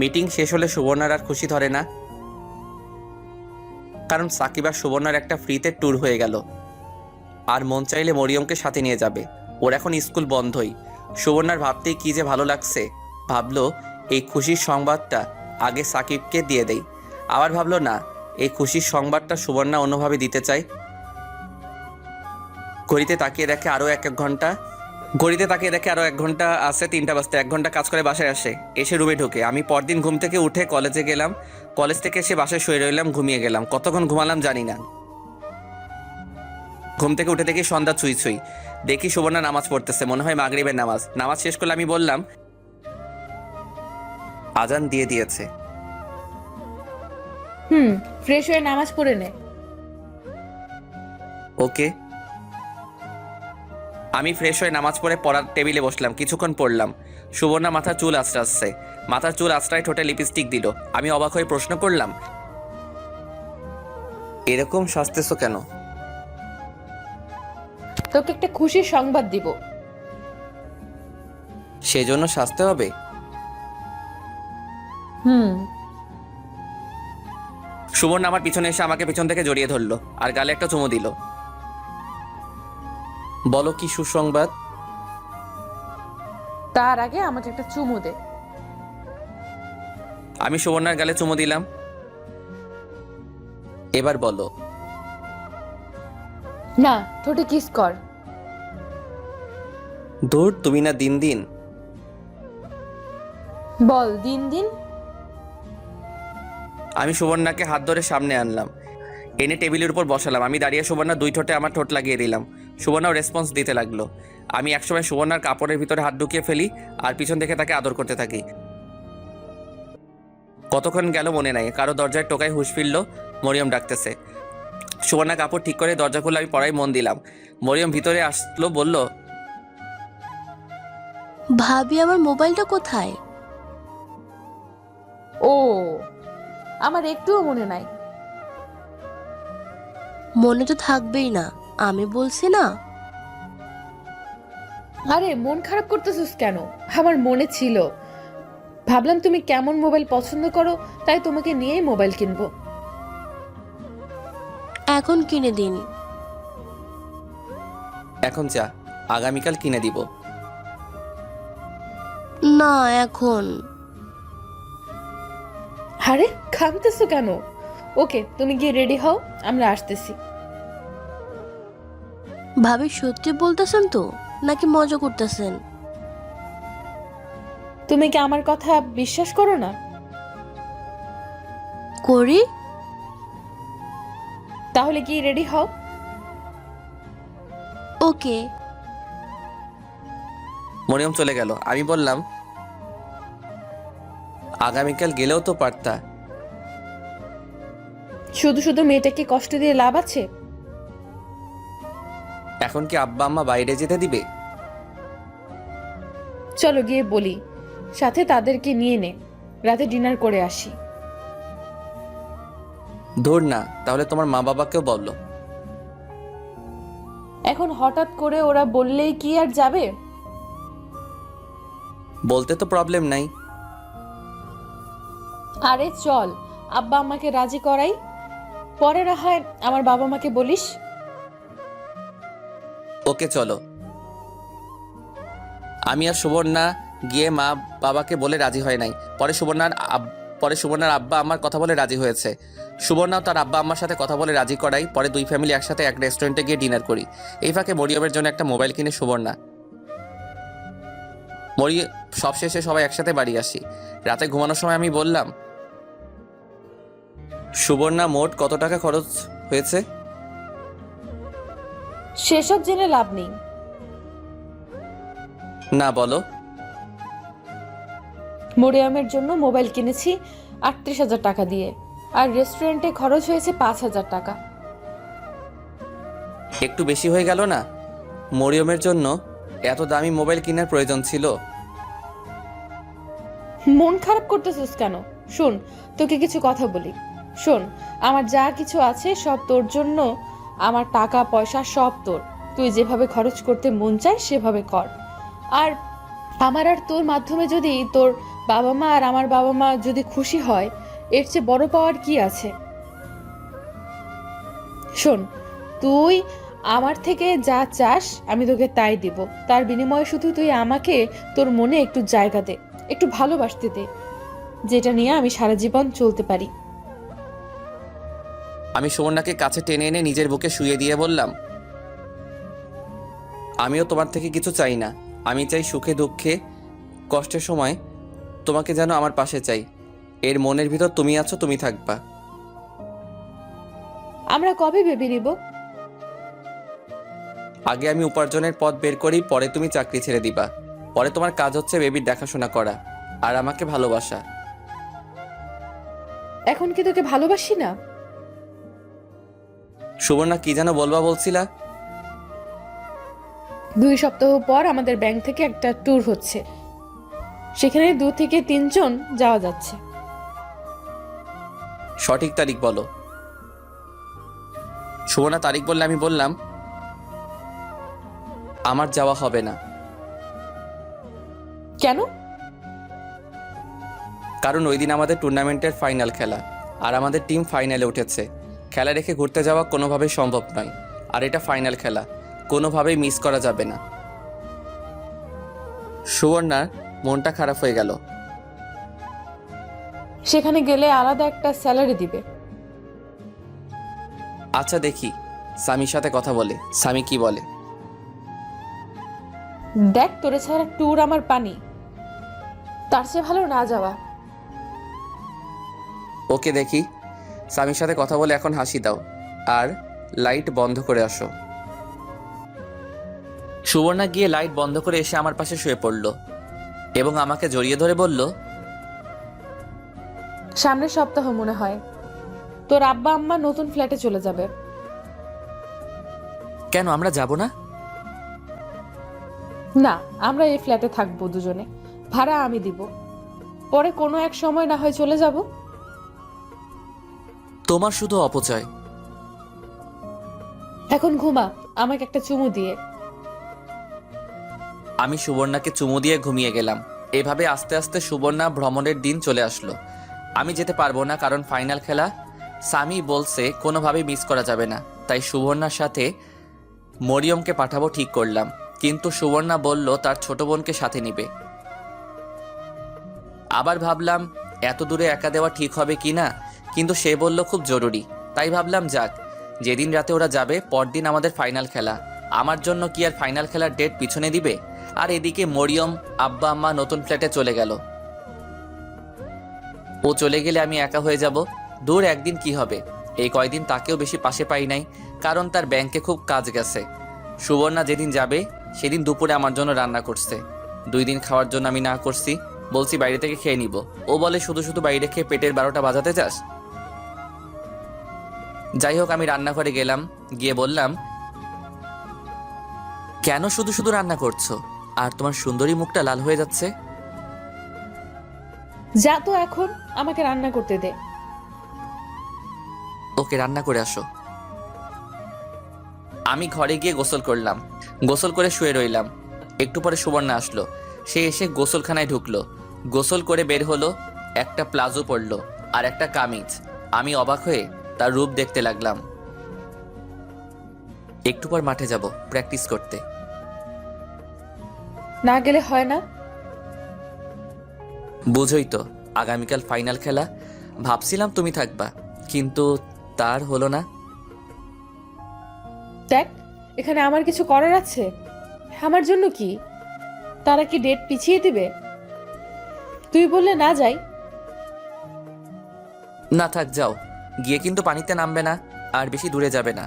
মিটিং শেষ হলে সুবর্ণার আর খুশি ধরে না, কারণ সাকিব আর সুবর্ণার একটা ফ্রিতে ট্যুর হয়ে গেল। আর মন চাইলে মরিয়মকে সাথে নিয়ে যাবে, ওর এখন স্কুল বন্ধই। সুবর্ণার ভাবতেই কি যে ভালো লাগছে। ভাবলো এই খুশির সংবাদটা আগে সাকিবকে দিয়ে দেই, আবার ভাবলো না এই খুশির সংবাদটা সুবর্ণা অন্যভাবে দিতে চাই। ঘড়িতে তাকিয়ে দেখে আরও এক ঘন্টা আছে 3টা বাজতে। 1 ঘন্টা কাজ করে বাসায় আসে, এসে রুমে ঢোকে। আমি পরদিন ঘুম থেকে উঠে কলেজে গেলাম। কলেজ থেকে এসে বাসায় শুয়ে রইলাম, ঘুমিয়ে গেলাম। কতক্ষণ ঘুমালাম জানি না। ঘুম থেকে উঠে দেখি সন্ধ্যা ছুঁই ছুঁই। দেখি সুবর্ণা নামাজ পড়তেছে, মনে হয় মাগরিবের নামাজ। নামাজ শেষ করলে আমি বললাম, আজান দিয়ে দিয়েছে। ফ্রেশ হয়ে নামাজ পড়ে নে। ওকে। আমি ফ্রেশ হয়ে নামাজ পড়ে পড়ার টেবিলে বসলাম, কিছুক্ষণ পড়লাম। সুবর্ণা মাথার চুল আঁচড়াচ্ছে। মাথার চুল আঁচড়ায় ঠোঁটে লিপস্টিক দিল। আমি অবাক হয়ে প্রশ্ন করলাম, এরকম সাজতেছো কেন? তোকে একটা খুশির সংবাদ দিব। সেজন্য সাজতে হবে? সুবর্ণা আমার পিছনে এসে আমাকে পিছন থেকে জড়িয়ে ধরলো আর গালে একটা চুমু দিল। বলো কি সুসংবাদ? তার আগে আমাকে একটা চুমু দে। আমি সুবর্ণার গালে চুমু দিলাম। এবার বলো। না, ঠোঁটে কিস কর। দূর, তুমি না দিন দিন। বল দিন দিন। আমি সুবর্ণাকে হাত ধরে সামনে আনলাম, এনে টেবিলের উপর বসালাম। আমি দাঁড়িয়ে সুবর্ণা 2 ঠোঁটে আমার ঠোঁট লাগিয়ে দিলাম। সুবর্ণাও রেসপন্স দিতে লাগলো। আমি একসময় সুবর্ণার কাপড়ের ভিতরে হাত ঢুকিয়ে ফেলি আর পিছন থেকে তাকে আদর করতে থাকি। কতক্ষণ গেল মনে নাই। কারো দরজায় টোকায় হুঁশ ফিরল, মরিয়ম ডাকতেছে। সুবর্ণা কাপড় ঠিক করে দরজা খুলে আমি পড়ায় মন দিলাম। মরিয়ম ভিতরে আসলো, বলল, ভাবি আমার মোবাইলটা কোথায়? ও, আমার একটুও মনে নাই। মনে তো থাকবেই না, আমি বলছি না। আরে মন খারাপ করতেছিস কেন? আমার মনে ছিল। ভাবলাম তুমি কেমন মোবাইল পছন্দ করো, তাই তোমাকে নিয়েই মোবাইল কিনবো। এখন কিনে দিন। এখন যা, আগামীকাল কিনে দিব। না এখন। আরে খামতেছো কেন? ওকে, তুমি গিয়ে রেডি হও, আমরা আসতেছি। ভাবি সত্যি বলতেছেন তো নাকি মজা করতেছেন? তুমি কি আমার কথা বিশ্বাস করো না? করি। তাহলে কি রেডি হও। ওকে। মরিয়ম চলে গেল। আমি বললাম, আগামীকাল গেলেও তো পারতা। শুধু শুধু মেয়েটাকে কষ্ট দিয়ে লাভ আছে? এখন কি আব্বা আম্মা বাইরে যেতে দিবে? চলো গিয়ে বলি, সাথে তাদেরকে নিয়ে নে, রাতে ডিনার করে আসি। ধর না, তাহলে তোমার মা বাবাকেও বললো। এখন হঠাৎ করে ওরা বললেই কি আর যাবে? বলতে তো প্রবলেম নাই। আরে চল, আব্বা আম্মাকে রাজি করাই, পরে না হয় আমার বাবা মাকে বলিস। ওকে চলো। আমি আর সুবর্ণা গিয়ে মা বাবাকে বলে রাজি হয় নাই। পরে সুবর্ণার আব্বা আমার কথা বলে রাজি হয়েছে। সুবর্ণাও তার আব্বা আম্মার সাথে কথা বলে রাজি করাই। পরে 2 ফ্যামিলি একসাথে এক রেস্টুরেন্টে গিয়ে ডিনার করি। এই ফাঁকে মরিয়মের জন্য একটা মোবাইল কিনে সুবর্ণা। সব শেষে সবাই একসাথে বাড়ি আসি। রাতে ঘুমানোর সময় আমি বললাম, সুবর্ণা মোট কত টাকা খরচ হয়েছে? সেসব জেনে লাভ নেই। না, বলো। মরিয়মের জন্য মোবাইল কিনেছি 38,000 টাকা দিয়ে, আর রেস্টুরেন্টে খরচ হয়েছে 5,000 টাকা। একটু বেশি হয়ে গেল না? মরিয়মের জন্য এত দামি মোবাইল কেনার প্রয়োজন ছিল? মন খারাপ করতেছিস কেন? শোন, তোকে কিছু কথা বলি। শোন, আমার যা কিছু আছে সব তোর জন্য। আমার টাকা পয়সা সব তোর। তুই যেভাবে খরচ করতে মন চায় সেভাবে কর। আর আমার আর তোর মাধ্যমে যদি তোর বাবা মা আর আমার বাবা মা যদি খুশি হয়, এর চেয়ে বড় পাওয়ার কি আছে? শোন, তুই আমার থেকে যা চাস আমি তোকে তাই দিব। তার বিনিময়ে শুধু তুই আমাকে তোর মনে একটু জায়গা দে, একটু ভালোবাসতে দে, যেটা নিয়ে আমি সারা জীবন চলতে পারি। আমি সুবর্ণাকে কাছে টেনে এনে নিজের বুকে শুয়ে দিয়ে বললাম, আমিও তোমার থেকে কিছু চাই না। আমি চাই সুখে দুঃখে কষ্টের সময় তোমাকে যেন আমার পাশে চাই। এর মনের ভিতর তুমি আছো, তুমি থাকবা। আমরা কবে বেবি নিব? আগে আমি উপার্জনের পথ বের করি, পরে তুমি চাকরি ছেড়ে দিবা। পরে তোমার কাজ হচ্ছে বেবির দেখাশোনা করা আর আমাকে ভালোবাসা। এখন কি তোকে ভালোবাসি না? সুবর্ণা কি যেন বলবা বলছিলা? 2 সপ্তাহ পর আমাদের ব্যাংক থেকে একটা ট্যুর হচ্ছে, সেখানে 2 থেকে 3 জন যাওয়া যাচ্ছে। সঠিক তারিখ বলো। সুবর্ণা তারিখ বললে আমি বললাম, আমার যাওয়া হবে না। কেন? কারণ ওই দিন আমাদের টুর্নামেন্টের ফাইনাল খেলা, আর আমাদের টিম ফাইনালে উঠেছে। খেলা রেখে ঘুরতে যাওয়া কোনোভাবেই সম্ভব নয়, আর এটা ফাইনাল খেলা, কোনোভাবেই মিস করা যাবে না। সুবর্ণার মনটা খারাপ হয়ে গেল। সেখানে গেলে আলাদা একটা স্যালারি দিবে। আচ্ছা দেখি স্বামীর সাথে কথা বলে, স্বামী কি বলে। দেখ, তোরে ছাড়া ট্যুর আমার পানি, তার চেয়ে ভালো না যাওয়া। ওকে দেখি, স্বামীর সাথে কথা বলে এখন হাসি দাও আর লাইট বন্ধ করে আসো। সুবর্ণা গিয়ে লাইট বন্ধ করে এসে আমার পাশে শুয়ে পড়ল এবং আমাকে জড়িয়ে ধরে বলল, সামনের সপ্তাহ মনে হয় তোর আব্বা আম্মা নতুন ফ্ল্যাটে চলে যাবে। কেন আমরা যাব না? না, আমরা এই ফ্ল্যাটে থাকবো দুজনে, ভাড়া আমি দিব। পরে কোনো এক সময় না হয় চলে যাব। তোমার শুধু অপচয়। এখন ঘুমা, আমাকে একটা চুমু দিয়ে। আমি সুবর্ণাকে চুমু দিয়ে ঘুমিয়ে গেলাম। এভাবে আস্তে আস্তে সুবর্ণা ভ্রমণের দিন চলে আসলো। আমি যেতে পারবো না, কারণ ফাইনাল খেলা। স্বামী বলছে কোনোভাবেই মিস করা যাবে না, তাই সুবর্ণার সাথে মরিয়মকে পাঠাবো ঠিক করলাম। কিন্তু সুবর্ণা বলল তার ছোট বোনকে সাথে নিবে। আবার ভাবলাম এত দূরে একা দেওয়া ঠিক হবে কি না, কিন্তু সে বলল খুব জরুরি, তাই ভাবলাম যাক। যেদিন রাতে ওরা যাবে পরদিন আমাদের ফাইনাল খেলা, আমার জন্য কি আর ফাইনাল খেলার ডেট পিছনে দিবে? আর এদিকে মরিয়ম আব্বা আম্মা নতুন ফ্ল্যাটে চলে গেল। ও চলে গেলে আমি একা হয়ে যাব। দূর একদিন কি হবে, এই কয়দিন তাকেও বেশি পাশে পাই নাই, কারণ তার ব্যাংকে খুব কাজ গেছে। সুবর্ণা যেদিন যাবে সেদিন দুপুরে আমার জন্য রান্না করছে। 2 দিন খাওয়ার জন্য আমি না করছি, বলছি বাইরে থেকে খেয়ে নিব। ও বলে শুধু শুধু বাইরে খেয়ে পেটের 12টা বাজাতে চাস? যাই হোক, আমি রান্নাঘরে গেলাম, গিয়ে বললাম, কেন শুধু শুধু রান্না করছো আর তোমার সুন্দরী মুখটা লাল হয়ে যাচ্ছে? যা তো, এখন আমাকে রান্না করতে দে। ওকে রান্না করে আসো। আমি ঘরে গিয়ে গোসল করলাম, গোসল করে শুয়ে রইলাম। একটু পরে সুবর্ণা আসলো। সে এসে গোসলখানায় ঢুকলো, গোসল করে বের হলো, একটা প্লাজো পরলো আর একটা কামিজ। আমি অবাক হয়ে তার রূপ দেখতে লাগলাম। একটু পর মাঠে যাব প্র্যাকটিস করতে। না গেলে হয় না? বুঝোই তো, আগামীকাল ফাইনাল খেলা। ভাবছিলাম তুমি থাকবা, কিন্তু তার হলো না। দেখ, এখানে আমার কিছু করার আছে? আমার জন্য কি তারা কি ডেট পিছিয়ে দিবে? তুই বললে না যাই? না থাক, যাও। গিয়ে কিন্তু পানিতে নামবে না আর বেশি দূরে যাবে না।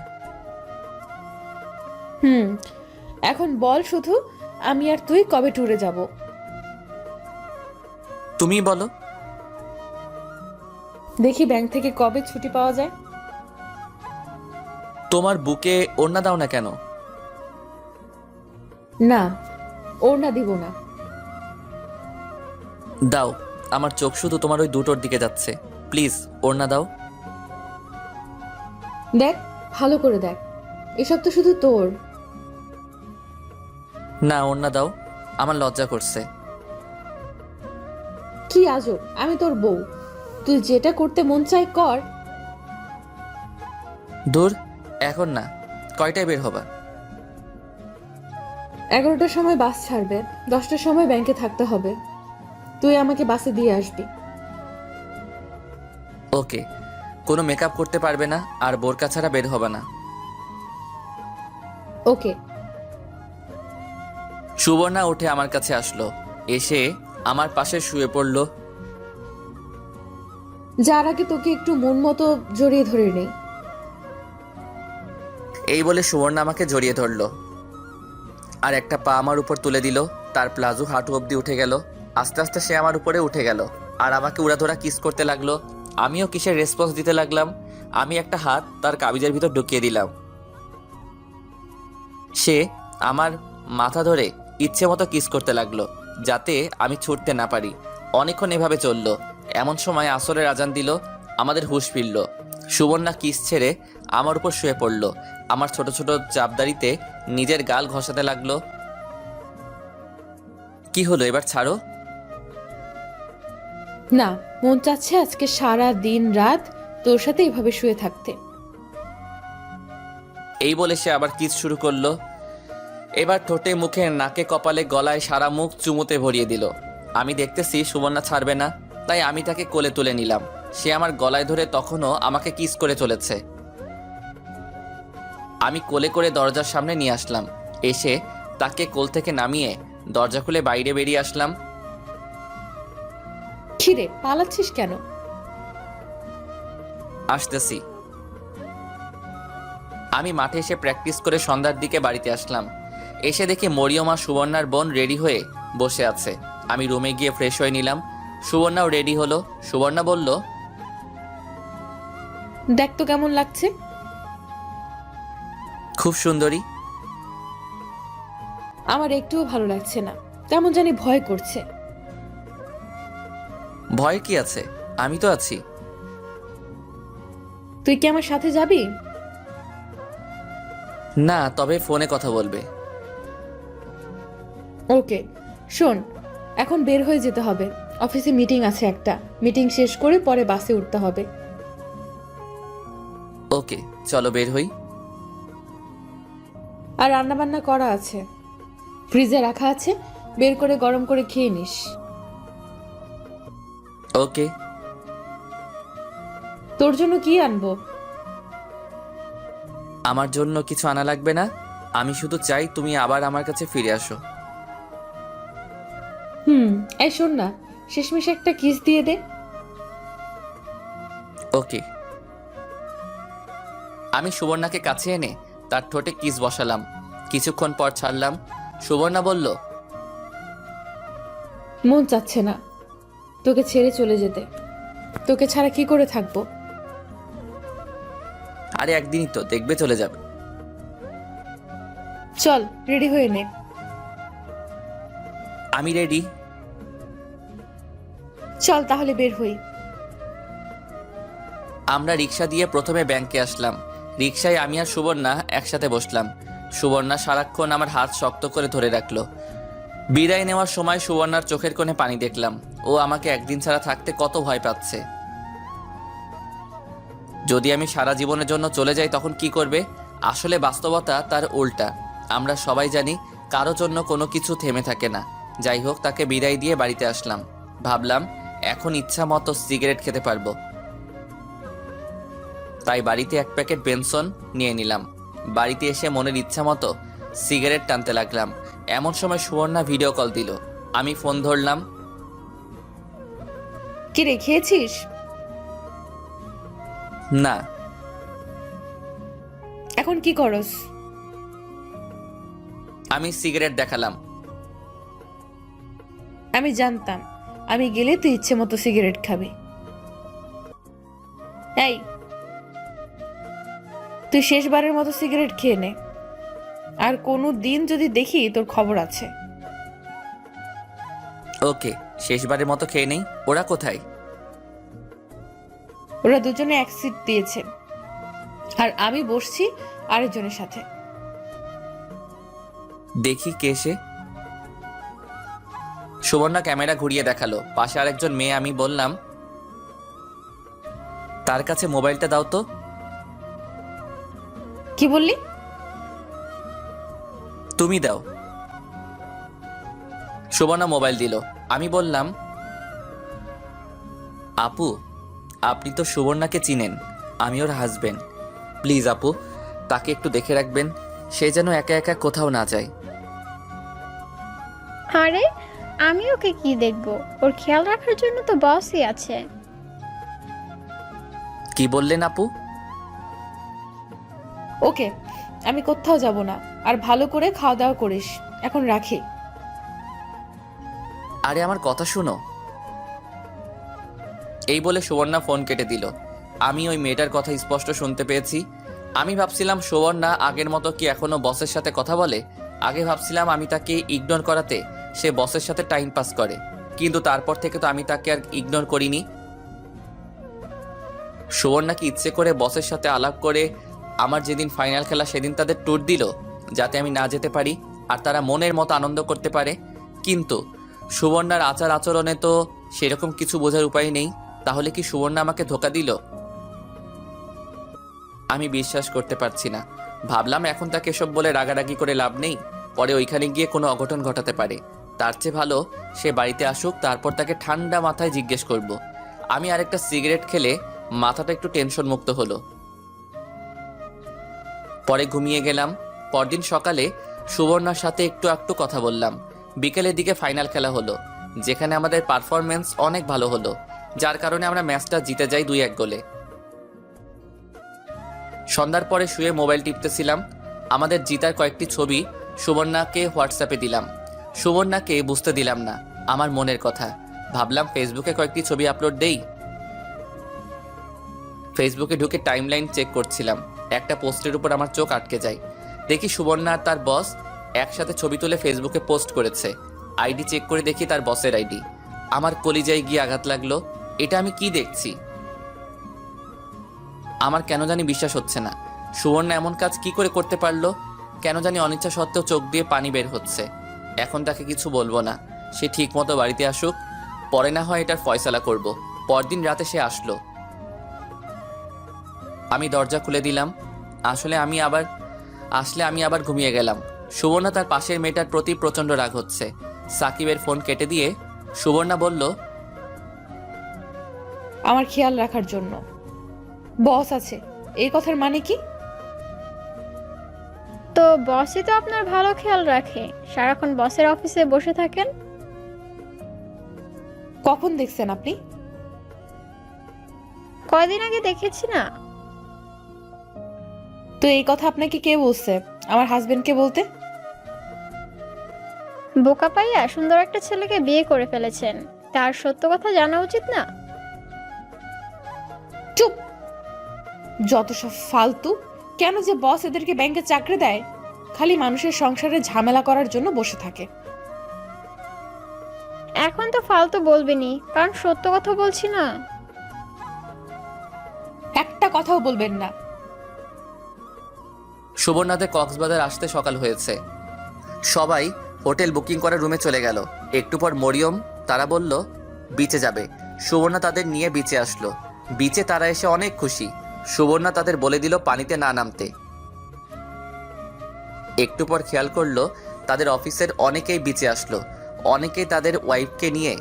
এখন বল শুধু, আমি আর তুই কবে ট্যুরে যাব? তুমি বলো। দেখি ব্যাংক থেকে কবে ছুটি পাওয়া যায়। তোমার বুকে ওড়না দাও না কেন? না, ওড়না দিব না। দাও, আমার চোখ শুধু তোমার ওই দুটোর দিকে যাচ্ছে। প্লিজ ওড়না দাও। দেখ, ভালো করে দেখ, এসব তো শুধু তোর। না, ওড়না দাও, আমার লজ্জা করছে। কি আজব, আমি তোর বউ, তুই যেটা করতে মন চাই কর। দূর, এখন না। কয়টায় বের হবা? 11টার সময় বাস ছাড়বে, 10টার সময় ব্যাংকে থাকতে হবে। তুই আমাকে বাসে দিয়ে আসবি। ওকে, কোনো মেকআপ করতে পারবে না আর বোরকা ছাড়া বের হবে না। ওকে। সুবর্ণা উঠে আমার কাছে আসলো, এসে আমার পাশে শুয়ে পড়ল। যার আগে তোকে একটু মন মতো জড়িয়ে ধরে নেই। এই বলে সুবর্ণা আমাকে জড়িয়ে ধরলো আর একটা পা আমার উপর তুলে দিল। তার প্লাজো হাঁটু অবধি উঠে গেল। আস্তে আস্তে সে আমার উপরে উঠে গেল আর আমাকে উড়াধরা কিস করতে লাগলো। আমিও কিসের রেসপন্স দিতে লাগলাম। আমি একটা হাত তার কাবিজের ভিতর ঢুকিয়ে দিলাম। সে আমার মাথা ধরে ইচ্ছে মতো কিস করতে লাগলো যাতে আমি ছুটতে না পারি। অনেকক্ষণ এভাবে চললো। এমন সময় আসরের আজান দিল, আমাদের হুঁশ ফিরল। সুবর্ণা কিস ছেড়ে আমার উপর শুয়ে পড়ল। আমার ছোট ছোট চাপদারিতে নিজের গাল ঘষাতে লাগলো। কি হলো, এবার ছাড়ো। না, মন চাচ্ছে আজকে সারা দিন রাত তোর সাথে এভাবে শুয়ে থাকতে। এই বলে সে আবার কিস শুরু করলো। এবার ঠোঁটে, মুখে, নাকে, কপালে, গলায় সারা মুখ চুমুতে ভরিয়ে দিল। আমি দেখতেছি সুবর্ণা ছাড়বে না, তাই আমি তাকে কোলে তুলে নিলাম। সে আমার গলায় ধরে তখনও আমাকে কিস করে চলেছে। আমি কোলে করে দরজার সামনে নিয়ে আসলাম। এসে তাকে কোল থেকে নামিয়ে দরজা খুলে বাইরে বেরিয়ে আসলাম। খিরে, পালাচ্ছিস কেন? আসতেছি। আমি মাঠে এসে প্র্যাকটিস করে সন্ধ্যার দিকে বাড়িতে আসলাম। এসে দেখি মরিয়ম আর সুবর্ণার বোন রেডি হয়ে বসে আছে। আমি রুমে গিয়ে ফ্রেশ হয়ে নিলাম। সুবর্ণাও রেডি হলো। সুবর্ণা বলল, দেখ তো কেমন লাগছে। খুব সুন্দরী। আমার একটুও ভালো লাগছে না, কেমন জানি ভয় করছে। ভয় কি আছে, আমি তো আছি। তুই কি আমার সাথে যাবি? না, তবে ফোনে কথা বলবে। ওকে। শোন, এখন বের হয়ে যেতে হবে। অফিসে মিটিং আছে একটা। মিটিং শেষ করে পরে বাসে উঠতে হবে। ওকে, চলো বের হই। আর রান্না বান্না করা আছে, ফ্রিজে রাখা আছে, বের করে গরম করে খেয়ে নিস। ওকে। তোর জন্য কি আনবো? আমার জন্য কিছু আনা লাগবে না। আমি শুধু চাই তুমি আবার আমার কাছে ফিরে আসো। এই শোন না, শেষমেশ একটা কিস দিয়ে দে। ওকে। আমি সুবর্ণাকে কাছে এনে তার ঠোঁটে কিস বসালাম। কিছুক্ষণ পর ছাড়লাম। সুবর্ণা বলল, মন চাচ্ছে না তোকে ছেড়ে চলে যেতে। তোকে ছাড়া কি করে থাকবো? আরে একদিনই তো, দেখবে চলে যাবে। চল, রেডি হয়ে নে। আমি রেডি। চল তাহলে বের হই। আমরা রিক্সা দিয়ে প্রথমে ব্যাংকে আসলাম। রিক্সায় আমি আর সুবর্ণা একসাথে বসলাম। সুবর্ণা সারাক্ষণ আমার হাত শক্ত করে ধরে রাখলো। বিদায় নেওয়ার সময় সুবর্ণার চোখের কোণে পানি দেখলাম। ও আমাকে একদিন ছাড়া থাকতে কত ভয় পাচ্ছে। যদি আমি সারা জীবনের জন্য চলে যাই তখন কি করবে? আসলে বাস্তবতা তার উল্টা। আমরা সবাই জানি কারো জন্য কোনো কিছু থেমে থাকে না। যাই হোক, তাকে বিদায় দিয়ে বাড়িতে আসলাম। ভাবলাম এখন ইচ্ছা মতো সিগারেট খেতে পারবো, তাই বাড়িতে এক প্যাকেট বেনসন নিয়ে নিলাম। বাড়িতে এসে মনের ইচ্ছা মতো সিগারেট টানতে লাগলাম। এমন সময় সুবর্ণা ভিডিও কল দিল। আমি ফোন ধরলাম। কি রে, খেয়েছিস? না। এখন কি করস? আমি সিগারেট দেখালাম। আমি জানতাম আমি গেলে তুই ইচ্ছে মতো সিগারেট খাবি। এই, তুই শেষবারের মতো সিগারেট খেয়ে নে। আর কোনো দিন যদি দেখি তোর খবর আছে। ওকে, শেষবারের মতো খেয়ে নেই। ওরা কোথায়? ওরা দুজনে এক সিট দিয়েছে আর আমি বসছি আরেকজনের সাথে। দেখি কে সে। সুবর্ণা ক্যামেরা ঘুরিয়ে দেখালো। পাশে আরেকজন মেয়ে। আমি বললাম, তার কাছে মোবাইলটা দাও তো। কি বললি? তুমি দাও। সুবর্ণা মোবাইল দিল। আমি বললাম, আপু, আপনি তো সুবর্ণাকে চিনেন, আমি ওর হাজবেন্ড। প্লিজ আপু, তাকে একটু দেখে রাখবেন, সে যেন একা একা কোথাও না যায়। আরে আমি ওকে কি দেখবো, ওর খেয়াল রাখার জন্য তো বসই আছে। কি বললেন আপু? ওকে, আমি কোথাও যাব না। আর ভালো করে খাওয়া দাওয়া করিস। এখন রাখি। আরে আমার কথা শুনো। এই বলে সুবর্ণা ফোন কেটে দিল। আমি ওই মেয়েটার কথা স্পষ্ট শুনতে পেয়েছি। আমি ভাবছিলাম সুবর্ণা আগের মতো কি এখনো বসের সাথে কথা বলে। আগে ভাবছিলাম আমি তাকে ইগনোর করাতে সে বসের সাথে টাইম পাস করে, কিন্তু তারপর থেকে তো আমি তাকে আর ইগনোর করিনি। সুবর্ণা কি ইচ্ছে করে বসের সাথে আলাপ করে আমার যেদিন ফাইনাল খেলা সেদিন তাদের ট্যুর দিল, যাতে আমি না যেতে পারি আর তারা মনের মতো আনন্দ করতে পারে। কিন্তু সুবর্ণার আচার আচরণে তো সেরকম কিছু বোঝার উপায় নেই। তাহলে কি সুবর্ণা আমাকে ধোঁকা দিল? আমি বিশ্বাস করতে পারছি না। ভাবলাম এখন তাকে এসব বলে রাগারাগি করে লাভ নেই, পরে ওইখানে গিয়ে কোনো অঘটন ঘটাতে পারে। তার চেয়ে ভালো সে বাড়িতে আসুক, তারপর তাকে ঠান্ডা মাথায় জিজ্ঞেস করব। আমি আরেকটা সিগারেট খেলে মাথাটা একটু টেনশন মুক্ত হলো। পরে ঘুমিয়ে গেলাম। পরদিন সকালে সুবর্ণার সাথে একটু একটু কথা বললাম। বিকেলের দিকে ফাইনাল খেলা হলো, যেখানে আমাদের পারফরমেন্স অনেক ভালো হলো, যার কারণে আমরা ম্যাচটা জিতে যাই 2-1 গোলে। সন্ধ্যার পরে শুয়ে মোবাইল টিপতেছিলাম। আমাদের জিতার কয়েকটি ছবি সুবর্ণাকে হোয়াটসঅ্যাপে দিলাম। সুবর্ণাকে বুঝতে দিলাম না আমার মনের কথা। ভাবলাম ফেসবুকে কয়েকটি ছবি আপলোড দেই। ফেসবুকে ঢুকে টাইমলাইন চেক করছিলাম। একটা পোস্টের উপর আমার চোখ আটকে যায়। দেখি সুবর্ণা আর তার বস একসাথে ছবি তুলে ফেসবুকে পোস্ট করেছে। আইডি চেক করে দেখি তার বসের আইডি। আমার কলিজায় গিয়ে আঘাত লাগলো। এটা আমি কি দেখছি? আমার কেন জানি বিশ্বাস হচ্ছে না। সুবর্ণা এমন কাজ কি করে করতে পারলো? কেন জানি অনিচ্ছা সত্ত্বেও চোখ দিয়ে পানি বের হচ্ছে। এখন তাকে কিছু বলবো না, সে ঠিক মতো বাড়িতে আসুক, পরে না হয় এটার ফয়সালা করব। পরদিন রাতে সে আসলো। আমি দরজা খুলে দিলাম। আসলে আমি আবার ঘুমিয়ে গেলাম। সুবর্ণা তার পাশের মেয়েটার প্রতি প্রচণ্ড রাগ হচ্ছে। সাকিবের ফোন কেটে দিয়ে সুবর্ণা বলল, আমার খেয়াল রাখার জন্য বস আছে, এই কথার মানে কি? তো বসই তো আপনার ভালো খেয়াল রাখে, সারাক্ষণ বসের অফিসে বসে থাকেন। কখন দেখছেন আপনি? কয়দিন আগে দেখেছি না। তো এই কথা আপনাকে কে বলছে? আমার হাজবেন্ডকে বলতে। বোকা পাইয়া সুন্দর একটা ছেলেকে বিয়ে করে ফেলেছেন, তার সত্য কথা জানা উচিত না? চুপ! যত সব ফালতু। কেন যে বস এদেরকে ব্যাংকে চাকরি দেয়? খালি মানুষের সংসারে ঝামেলা করার জন্য বসে থাকে। এখন তো ফালতু বলবেনি, কারণ সত্য কথা বলছি না। একটা কথাও বলবেন না। সুবর্ণাতে কক্সবাজার আসতে সকাল হয়েছে। সবাই হোটেল বুকিং করে রুমে চলে গেল। একটু পর মরিয়ম তারা বলল বিচে যাবে। সুবর্ণা তাদের নিয়ে বিচে আসলো। বিচে তারা এসে অনেক খুশি। সুবর্ণা তাদের বলে দিল পানিতে না নামতে। একটু পর খেয়াল করলো তাদের অফিসের অনেকেই বিচে আসলো। অনেকেই তাদের ওয়াইফকে নিয়ে,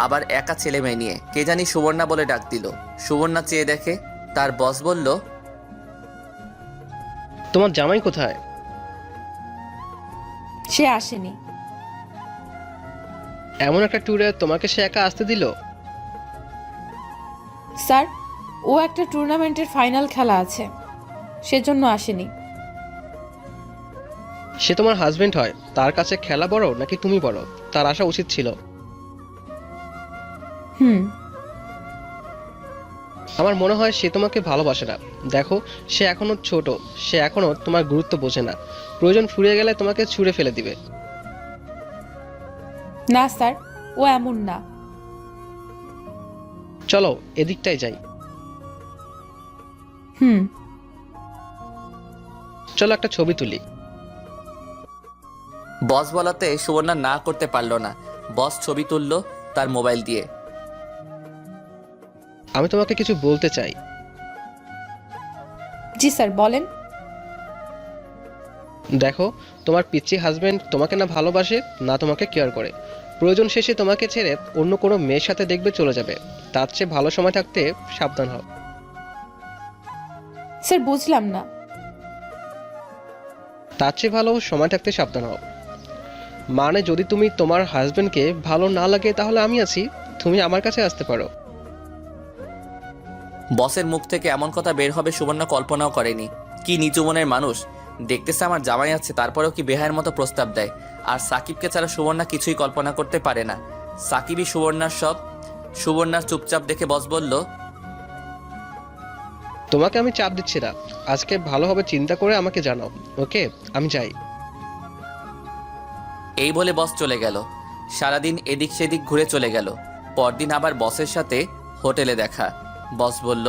আবার একা ছেলে মেয়ে নিয়ে। কে জানি সুবর্ণা বলে ডাক দিল। সুবর্ণা চেয়ে দেখে তার বস বলল, তোমার জামাই কোথায়? সে আসেনি। এমন একটা ট্যুরে তোমাকে সে একা আসতে দিল? স্যার, ও একটা টুর্নামেন্টের ফাইনাল খেলা আছে, সেজন্য আসেনি। সে তোমার হাজবেন্ড হয়, তার কাছে খেলা বড় নাকি তুমি বড়? তার আসা উচিত ছিল। হুম। আমার মনে হয় সে তোমাকে ভালোবাসে না। দেখো, সে এখনো ছোট, সে এখনো তোমার গুরুত্ব বোঝে না। প্রয়োজন ফুরিয়ে গেলে তোমাকে ছুঁড়ে ফেলে দিবে। না স্যার, ও এমন না। চলো এদিকটাই যাই। হুম। চলো একটা ছবি তুলি। বস বলাতে সুবর্ণা না করতে পারল না। বস ছবি তুলল তার মোবাইল দিয়ে। আমি তোমাকে কিছু বলতে চাই। জি স্যার, বলেন। দেখো, তোমার পিচ্চি হাজবেন্ড তোমাকে না ভালোবাসে না তোমাকে কেয়ার করে। প্রয়োজন শেষে তোমাকে ছেড়ে অন্য কোনো মেয়ের সাথে দেখবে চলে যাবে। তার চেয়ে ভালো সময় থাকতে সাবধান হও। স্যার বুঝলাম না। তার চেয়ে ভালো সময় থাকতে সাবধান হও। মানে যদি তুমি তোমার হাজবেন্ডকে ভালো না লাগে তাহলে আমি আছি, তুমি আমার কাছে আসতে পারো। বসের মুখ থেকে এমন কথা বের হবে সুবর্ণা কল্পনাও করেনি। কি নিচু মনের মানুষ, দেখতেছে আমার জামাই আছে তারপরেও কি বেহায়ের মতো প্রস্তাব দেয়। আর সাকিবকে ছাড়া সুবর্ণা কিছুই কল্পনা করতে পারে না। সাকিবই সুবর্ণার সব। সুবর্ণার চুপচাপ দেখে বস বলল, তোমাকে আমি চাপ দিচ্ছি না, আজকে ভালোভাবে চিন্তা করে আমাকে জানাও। ওকে, আমি যাই। এই বলে বস চলে গেল। সারাদিন এদিক সেদিক ঘুরে চলে গেল। পরদিন আবার বসের সাথে হোটেলে দেখা। বস বলল,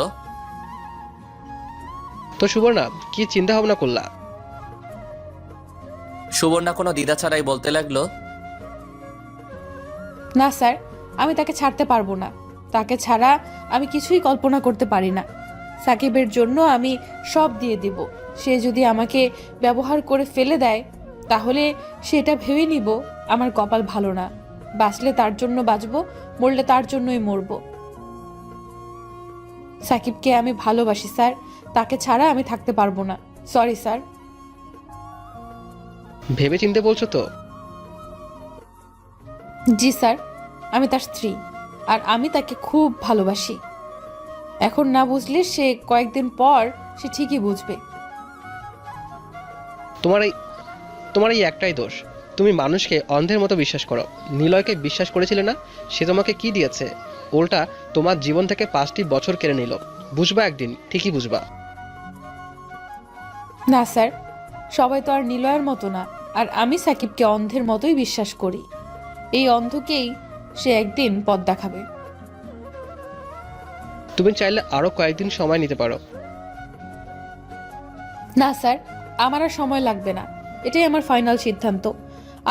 তো সুবর্ণা, কি চিন্তা ভাবনা করলা? সুবর্ণা কোনো দ্বিধা ছাড়াই বলতে লাগলো, না স্যার, আমি তাকে ছাড়তে পারবো না। তাকে ছাড়া আমি কিছুই কল্পনা করতে পারি না। সাকিবের জন্য আমি সব দিয়ে দিব। সে যদি আমাকে ব্যবহার করে ফেলে দেয় তাহলে সেটা ভেবে নিব আমার কপাল ভালো না। বাঁচলে তার জন্য বাঁচবো, মরলে তার জন্যই মরবো। সাকিবকে আমি ভালোবাসি স্যার, তাকে ছাড়া আমি থাকতে পারবো না। Sorry sir. ভেবে চিন্তে বলছো তো? জি স্যার, আমি তার স্ত্রী আর আমি তাকে খুব ভালোবাসি। এখন না বুঝলে সে কয়েকদিন পর সে ঠিকই বুঝবে। তোমার এই একটাই দোষ, তুমি মানুষকে অন্ধের মতো বিশ্বাস করো। নিলয়কে বিশ্বাস করেছিলে না? সে তোমাকে কি দিয়েছে? উল্টা তোমার জীবন থেকে 5টি বছর কেড়ে নিল। বুঝবা একদিন, ঠিকই বুঝবা। না স্যার, সবাই তো আর নিলয়ের মতো না। আর আমি সাকিবকে অন্ধের মতোই বিশ্বাস করি। এই অন্ধকেই সে একদিন পথ দেখাবে। তুমি চাইলে আরো কয়েকদিন সময় নিতে পারো। না স্যার, আমার আর সময় লাগবে না। এটাই আমার ফাইনাল সিদ্ধান্ত।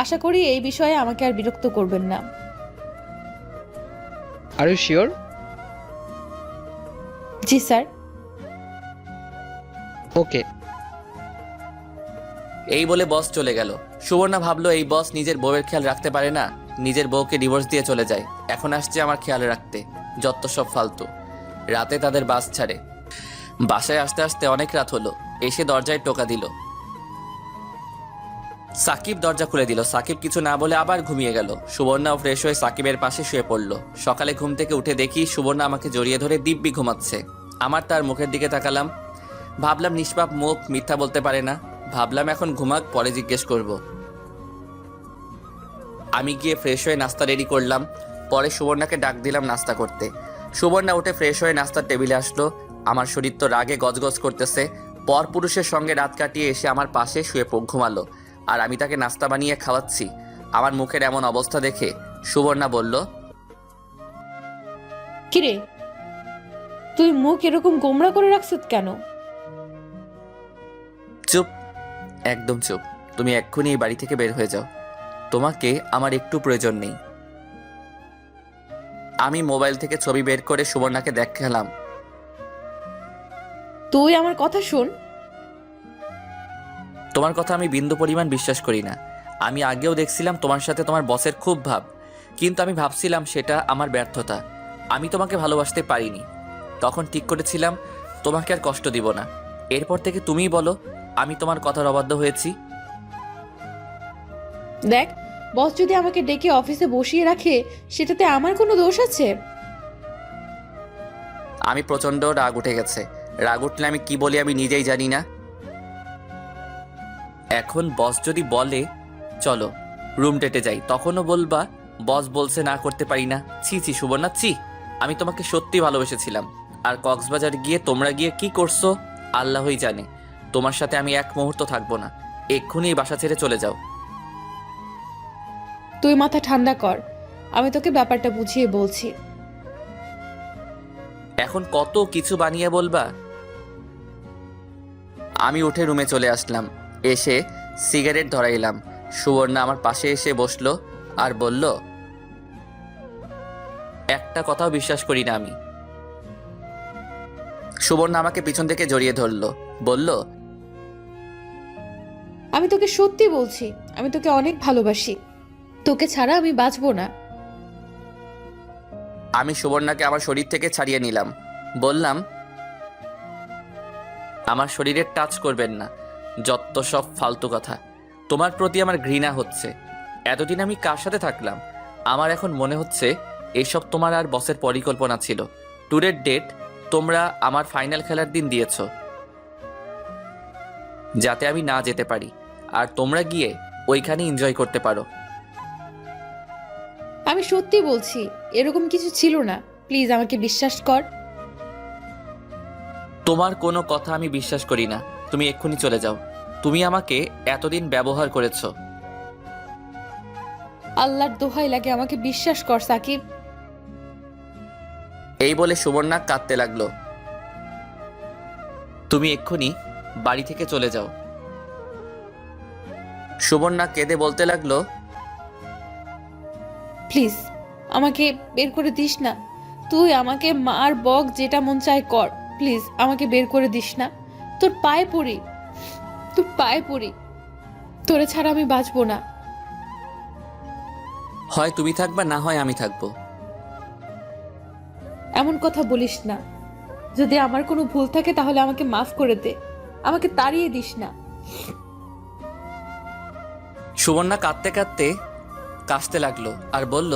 আশা করি এই বিষয়ে আমাকে আর বিরক্ত করবেন না। Are you sure? জি স্যার। ওকে। এই বলে বস চলে গেল। সুবর্ণা ভাবলো এই বস নিজের বউয়ের খেয়াল রাখতে পারে না, নিজের বউকে ডিভোর্স দিয়ে চলে যায়। এখন আসছে আমার খেয়াল রাখতে, যত সব ফালতু। রাতে তাদের বাস ছাড়ে। বাসায় আসতে আসতে অনেক রাত হলো। এসে দরজায় টোকা দিল। সাকিব দরজা খুলে দিল। সাকিব কিছু না বলে আবার ঘুমিয়ে গেল। সুবর্ণাও ফ্রেশ হয়ে সাকিবের পাশে শুয়ে পড়ল। সকালে ঘুম থেকে উঠে দেখি সুবর্ণা আমাকে জড়িয়ে ধরে দিব্যি ঘুমাচ্ছে। আমার তার মুখের দিকে তাকালাম। ভাবলাম নিষ্পাপ মুখ, মিথ্যা বলতে পারে না। ভাবলাম এখন ঘুমাক, পরে জিজ্ঞেস করব। আমি গিয়ে ফ্রেশ হয়ে নাস্তা রেডি করলাম। পরে সুবর্ণাকে ডাক দিলাম নাস্তা করতে। সুবর্ণা উঠে ফ্রেশ হয়ে নাস্তার টেবিলে আসলো। আমার শরীর তো রাগে গজগজ করতেছে। পরপুরুষের সঙ্গে রাত কাটিয়ে এসে আমার পাশে শুয়ে ঘুমালো। আর আমি তাকে নাস্তা বানিয়ে খাওয়াচ্ছি। আমার মুখের এমন অবস্থা দেখে সুবর্ণা বলল, কিরে, তুই মুখ এরকম গোমড়া করে রাখছিস কেন? চুপ, একদম চুপ। তুমি এক্ষুনি এই বাড়ি থেকে বের হয়ে যাও। তোমাকে আমার একটু প্রয়োজন নেই। আমি মোবাইল থেকে ছবি বের করে সুবর্ণাকে দেখালাম। তুই আমার কথা শোন। তোমার কথা আমি বিন্দু পরিমাণ বিশ্বাস করি না। আমি আগেও দেখছিলাম তোমার সাথে তোমার বসের খুব ভাব, কিন্তু আমি ভাবছিলাম সেটা আমার ব্যর্থতা। আমি তোমাকে ভালোবাসতে পারিনি। তখন ঠিক করেছিলাম তোমাকে আর কষ্ট দিব না। এরপর থেকে তুমিই বলো আমি তোমার কথার অবাধ্য হয়েছি। দেখ, বস যদি আমাকে ডেকে অফিসে বসিয়ে রাখে সেটাতে আমার কোনো দোষ আছে? আমি প্রচণ্ড রাগ উঠে গেছে। রাগ উঠলে আমি কি বলি আমি নিজেই জানি না। এখন বস যদি বলে চলো রুম ডেটে যাই, তখনও বলবা বস বলছে না করতে পারি না। ছি ছি সুবর্ণা, ছি। আমি তোমাকে সত্যি ভালোবেসেছিলাম। আর কক্সবাজার গিয়ে তোমরা গিয়ে কি করছো আল্লাহই জানে। তোমার সাথে আমি এক মুহূর্ত থাকবো না। এক্ষুনি এই বাসা ছেড়ে চলে যাও। তুই মাথা ঠান্ডা কর, আমি তোকে ব্যাপারটা বুঝিয়ে বলছি। এখন কত কিছু বানিয়ে বলবা। আমি উঠে রুমে চলে আসলাম। এসে সিগারেট ধরাইলাম। সুবর্ণা আমার পাশে এসে বসলো আর বলল, একটা কথাও বিশ্বাস করি না আমি। সুবর্ণা আমাকে পিছন থেকে জড়িয়ে ধরলো, বলল, আমি তোকে সত্যি বলছি, আমি তোকে অনেক ভালোবাসি। তোকে ছাড়া আমি বাঁচবো না। আমি সুবর্ণাকে আমার শরীর থেকে ছাড়িয়ে নিলাম। বললাম, আমার শরীরে টাচ করবেন না, যত সব ফালতু কথা। তোমার প্রতি আমার ঘৃণা হচ্ছে। এতদিন আমি কার সাথে থাকলাম? আমার এখন মনে হচ্ছে এসব তোমার আর বসের পরিকল্পনা ছিল। ট্যুরের ডেট তোমরা আমার ফাইনাল খেলার দিন দিয়েছ, যাতে আমি না যেতে পারি আর তোমরা গিয়ে ওইখানে এনজয় করতে পারো। আমি সত্যি বলছি, এরকম কিছু ছিল না। প্লিজ আমাকে বিশ্বাস কর। তোমার কোনো কথা আমি বিশ্বাস করি না। তুমি এক্ষুনি চলে যাও। তুমি আমাকে এতদিন ব্যবহার করেছো। আল্লাহর দোহাই লাগে, আমাকে বিশ্বাস কর সাকিব। এই বলে সুবর্ণা কাঁদতে লাগলো। তুমি এক্ষুনি বাড়ি থেকে চলে যাও। সুবর্ণা কেঁদে বলতে লাগলো, প্লিজ আমাকে বের করে দিস না। তুই আমাকে মার বক যেটা মন চায় কর, প্লিজ আমাকে বের করে দিস না। তোর পায়ে পড়ি, তোর পায়ে পড়ি। তোরে ছাড়া আমি বাঁচবো না। হয় তুমি থাকবা, না হয় আমি থাকবো। এমন কথা বলিস না। যদি আমার কোনো ভুল থাকে তাহলে আমাকে মাফ করে দে, আমাকে তাড়িয়ে দিস না। সুবর্ণা কাঁদতে কাঁদতে কাশতে লাগলো আর বলল,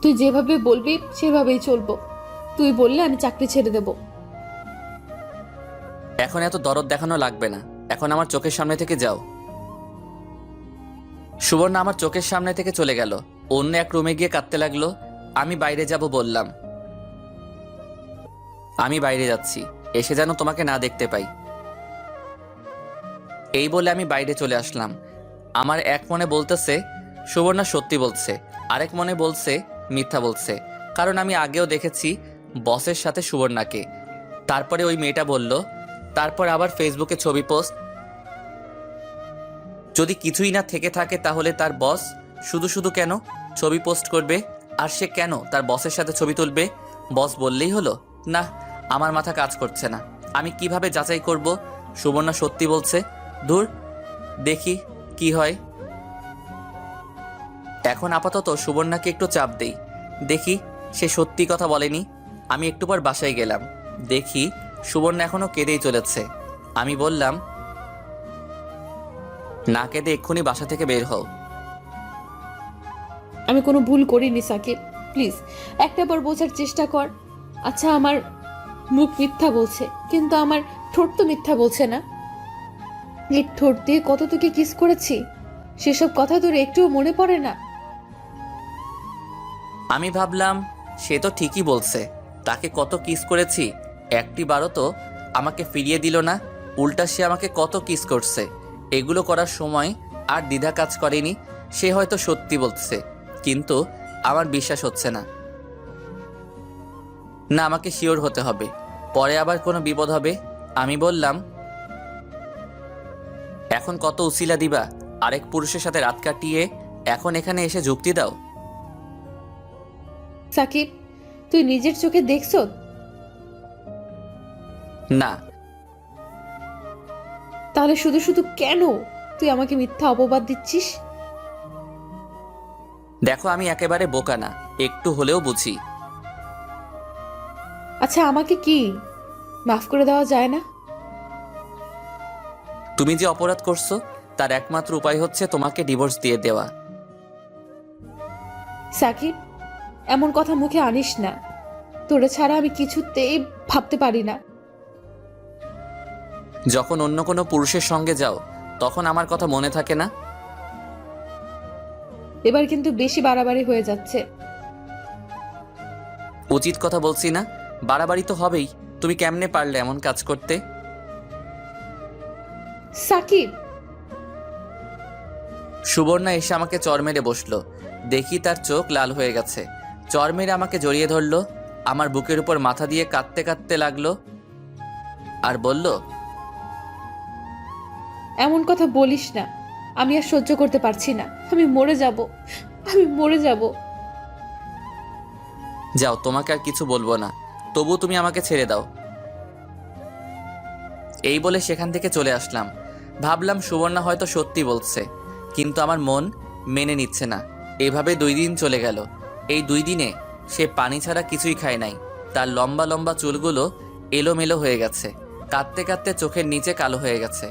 তুই যেভাবে বলবি সেভাবেই চলবো। তুই বললে আমি চাকরি ছেড়ে দেব। এখন এত দরদ দেখানো লাগবে না, এখন আমার চোখের সামনে থেকে যাও। সুবর্ণা আমার চোখের সামনে থেকে চলে গেল। অন্য এক রুমে গিয়ে কাঁদতে লাগলো। আমি বাইরে যাব বললাম, আমি বাইরে যাচ্ছি, এসে যেন তোমাকে না দেখতে পাই। এই বলে আমি বাইরে চলে আসলাম। আমার এক মনে বলতেছে সুবর্ণা সত্যি বলছে, আরেক মনে বলছে মিথ্যা বলছে, কারণ আমি আগেও দেখেছি বসের সাথে সুবর্ণাকে। তারপরে ওই মেয়েটা বলল, তারপর আবার ফেসবুকে ছবি পোস্ট। যদি কিছুই না থেকে থাকে তাহলে তার বস শুধু শুধু কেন ছবি পোস্ট করবে? আর সে কেন তার বসের সাথে ছবি তুলবে? বস বললেই হলো? না, আমার মাথা কাজ করছে না। আমি কিভাবে যাচাই করব সুবর্ণা সত্যি বলছে? দূর, দেখি কি হয়। এখন আপাতত সুবর্ণাকে একটু চাপ দেই, দেখি সে সত্যি কথা বলেনি। আমি একটু পর বাসায় গেলাম, দেখি সুবর্ণা এখনো কেঁদেই চলেছে। আমি বললাম, না কেঁদে এক্ষুনি বাসা থেকে বের হও। আমি কোনো ভুল করিনি সাকিব, প্লিজ একটা বার বোঝার চেষ্টা কর। আচ্ছা, আমার মুখ মিথ্যা বলছে, কিন্তু আমার ঠোঁট তো মিথ্যা বলছে না। এই ঠোঁট দিয়ে কত তোকে কিস করেছি, সেসব কথা তোর একটুও মনে পড়ে না? আমি ভাবলাম সে তো ঠিকই বলছে, তাকে কত কিস করেছি, একটি বারও তো আমাকে ফিরিয়ে দিল না। উল্টা সে আমাকে কত কিস করছে। এগুলো করার সময় আর দ্বিধা কাজ করেনি। সে হয়তো সত্যি বলছে, কিন্তু আমার বিশ্বাস হচ্ছে না। না, আমাকে শিওর হতে হবে, পরে আবার কোনো বিপদ হবে। আমি বললাম, এখন কত উসিলা দিবা? আরেক পুরুষের সাথে রাত কাটিয়ে এখন এখানে এসে যুক্তি দাও? সাকিব, তুই নিজের চোখে দেখছো? না। তাহলে শুধু শুধু কেন তুই আমাকে মিথ্যা অপবাদ দিচ্ছিস? দেখো, আমি একেবারে বোকা না, একটু হলেও বুঝি। আচ্ছা, আমাকে কি মাফ করে দেওয়া যায় না? তুমি যে অপরাধ করছো তার একমাত্র উপায় হচ্ছে তোমাকে ডিভোর্স দিয়ে দেওয়া। সাকিব, এমন কথা মুখে আনিস না। তোরে ছাড়া আমি কিছুতেই ভাবতে পারি না। যখন অন্য কোনো পুরুষের সঙ্গে যাও তখন আমার কথা মনে থাকে না? এবার কিন্তু বেশি বাড়াবাড়ি হয়ে যাচ্ছে। উচিত কথা বলছি না? বাড়াবাড়ি তো হবেই। তুমি কেমনে পারলে এমন কাজ করতে? সাকিব, সুবর্ণা এসে আমাকে চর মেরে বসলো। দেখি তার চোখ লাল হয়ে গেছে। চর মেরে আমাকে জড়িয়ে ধরলো, আমার বুকের উপর মাথা দিয়ে কাঁদতে কাঁদতে লাগলো আর বলল, এমন কথা বলিস না। আমি আর সহ্য করতে পারছি না। আমি মরে যাব, আমি মরে যাব। যাও, তোমাকে আর কিছু বলবো না, তবু তুমি আমাকে ছেড়ে দাও। এই বলে সেখান থেকে চলে আসলাম। ভাবলাম সুবর্ণা হয়তো সত্যি বলছে, কিন্তু আমার মন মেনে নিচ্ছে না। এভাবে 2 দিন চলে গেল। এই 2 দিনে সে পানি ছাড়া কিছুই খায় নাই। তার লম্বা লম্বা চুলগুলো এলোমেলো হয়ে গেছে, কাঁদতে কাঁদতে চোখের নিচে কালো হয়ে গেছে।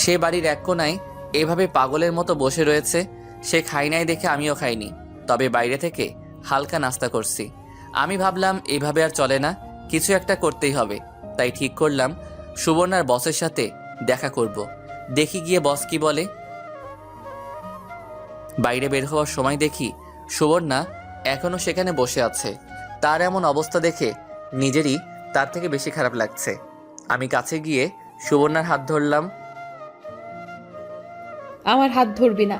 সে বাড়ির এক কোনায় এভাবে পাগলের মতো বসে রয়েছে। সে খাই নাই দেখে আমিও খাইনি, তবে বাইরে থেকে হালকা নাস্তা করছি। আমি ভাবলাম এভাবে আর চলে না, কিছু একটা করতেই হবে। তাই ঠিক করলাম সুবর্ণার বসের সাথে দেখা করব, দেখি গিয়ে বস কি বলে। বাইরে বের হওয়ার সময় দেখি সুবর্ণা এখনো সেখানে বসে আছে। তার এমন অবস্থা দেখে নিজেরই তার থেকে বেশি খারাপ লাগছে। আমি কাছে গিয়ে সুবর্ণার হাত ধরলাম। আমার হাত ধরবি না,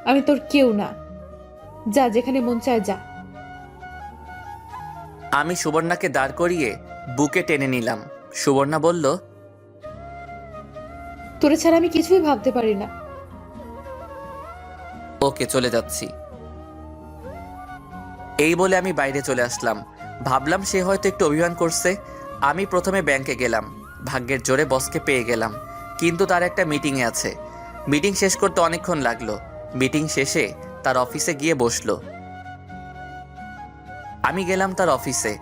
আমি তোর কেউ না। যা, যেখানে মন চায় যা। আমি সুবর্ণাকে দাঁড় করিয়ে বুকে টেনে নিলাম। সুবর্ণা বলল, তোরে ছাড়া আমি কিছুই ভাবতে পারি না। ওকে, চলে যাচ্ছি। এই বলে আমি বাইরে চলে আসলাম। ভাবলাম সে হয়তো একটু অভিমান করছে। আমি প্রথমে ব্যাংকে গেলাম, ভাগ্যের জোরে বসকে পেয়ে গেলাম, কিন্তু তার একটা মিটিংয়ে আছে। মিটিং শেষ করতে অনেকক্ষণ লাগলো। মিটিং শেষে তার অফিসে গিয়ে বসলো। আমি গেলাম তার অফিসে।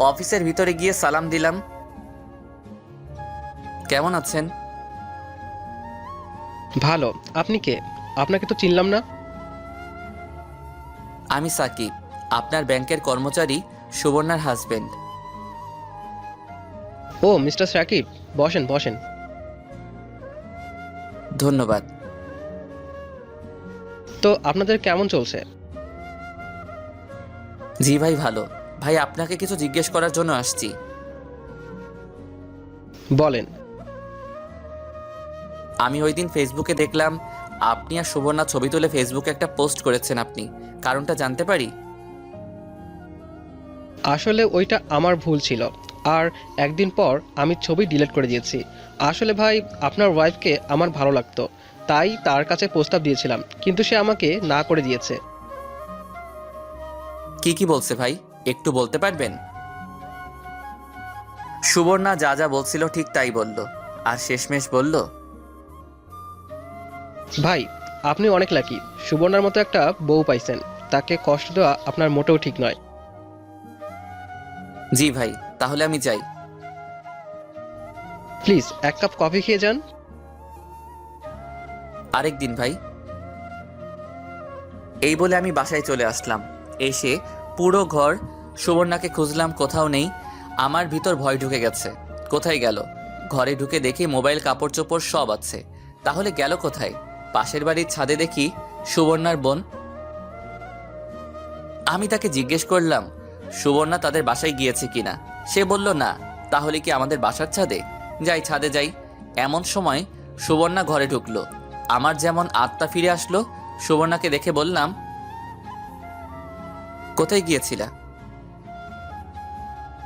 অফিসের ভিতরে গিয়ে সালাম দিলাম। কেমন আছেন? ভালো। আপনি কে? আপনাকে তো চিনলাম না। আমি সাকিব, আপনার ব্যাংকের কর্মচারী, সুবর্ণার হাজবেন্ড। ও মিস্টার সাকিব, বসেন বসেন। ধন্যবাদ। তো আপনাদের কেমন চলছে? জি ভাই, ভালো। ভাই, আপনাকে কিছু জিজ্ঞেস করার জন্য আসছি। বলেন। আমি ওই দিন ফেসবুকে দেখলাম আপনি আর সুবর্ণা ছবি তুলে ফেসবুকে একটা পোস্ট করেছেন। আপনি কারণটা জানতে পারি? আসলে ওইটা আমার ভুল ছিল, আর একদিন পর আমি ছবি ডিলিট করে দিয়েছি। আসলে ভাই, আপনার ওয়াইফকে আমার ভালো লাগতো, তাই তার কাছে প্রস্তাব দিয়েছিলাম, কিন্তু সে আমাকে না করে দিয়েছে। কি কি বলছে ভাই, একটু বলতে পারবেন? সুবর্ণা যা যা বলছিল ঠিক তাই বলল, আর শেষমেশ বলল, ভাই, আপনি অনেক লাকি, সুবর্ণার মতো একটা বউ পাইছেন। তাকে কষ্ট দেওয়া আপনার মোটেও ঠিক নয়। জি ভাই, তাহলে আমি যাই। প্লিজ এক কাপ কফি খেয়ে যান। আরেক দিন ভাই। এই বলে আমি বাসায় চলে আসলাম। এসে পুরো ঘর সুবর্ণাকে খুঁজলাম, কোথাও নেই। আমার ভিতর ভয় ঢুকে গেছে। কোথায় গেল? ঘরে ঢুকে দেখি মোবাইল, কাপড় চোপড় সব আছে। তাহলে গেল কোথায়? পাশের বাড়ির ছাদে দেখি সুবর্ণার বোন। আমি তাকে জিজ্ঞেস করলাম সুবর্ণা তাদের বাসায় গিয়েছে কিনা। সে বলল না। তাহলে কি আমাদের বাসার ছাদে? যাই, ছাদে যাই। এমন সময় সুবর্ণা ঘরে ঢুকলো। আমার যেমন আত্মা ফিরে আসলো। সুবর্ণাকে দেখে বললাম, কোথায় গিয়েছিলা?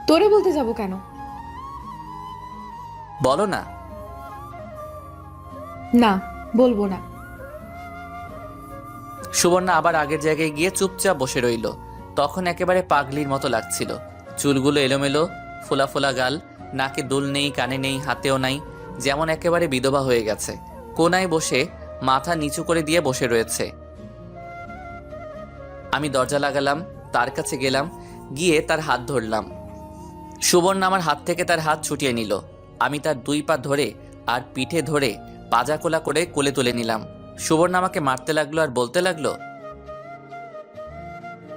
তোরে বলতে যাব কেন? বলো না। না, বলবো না। সুবর্ণা আবার আগের জায়গায় গিয়ে চুপচাপ বসে রইল। তখন একেবারে পাগলির মতো লাগছিল। চুলগুলো এলোমেলো, ফোলা ফোলা গাল, নাকে দুল নেই, কানে নেই, হাতেও নাই, যেমন একেবারে বিধবা হয়ে গেছে। কোনায় বসে মাথা নিচু করে দিয়ে বসে রয়েছে। আমি দরজা লাগালাম, তার কাছে গেলাম, গিয়ে তার হাত ধরলাম। সুবর্ণা আমার হাত থেকে তার হাত ছুটিয়ে নিল। আমি তার দুই পা ধরে আর পিঠে ধরে পাজা কোলা করে কোলে তুলে নিলাম। সুবর্ণা আমাকে মারতে লাগলো আর বলতে লাগলো,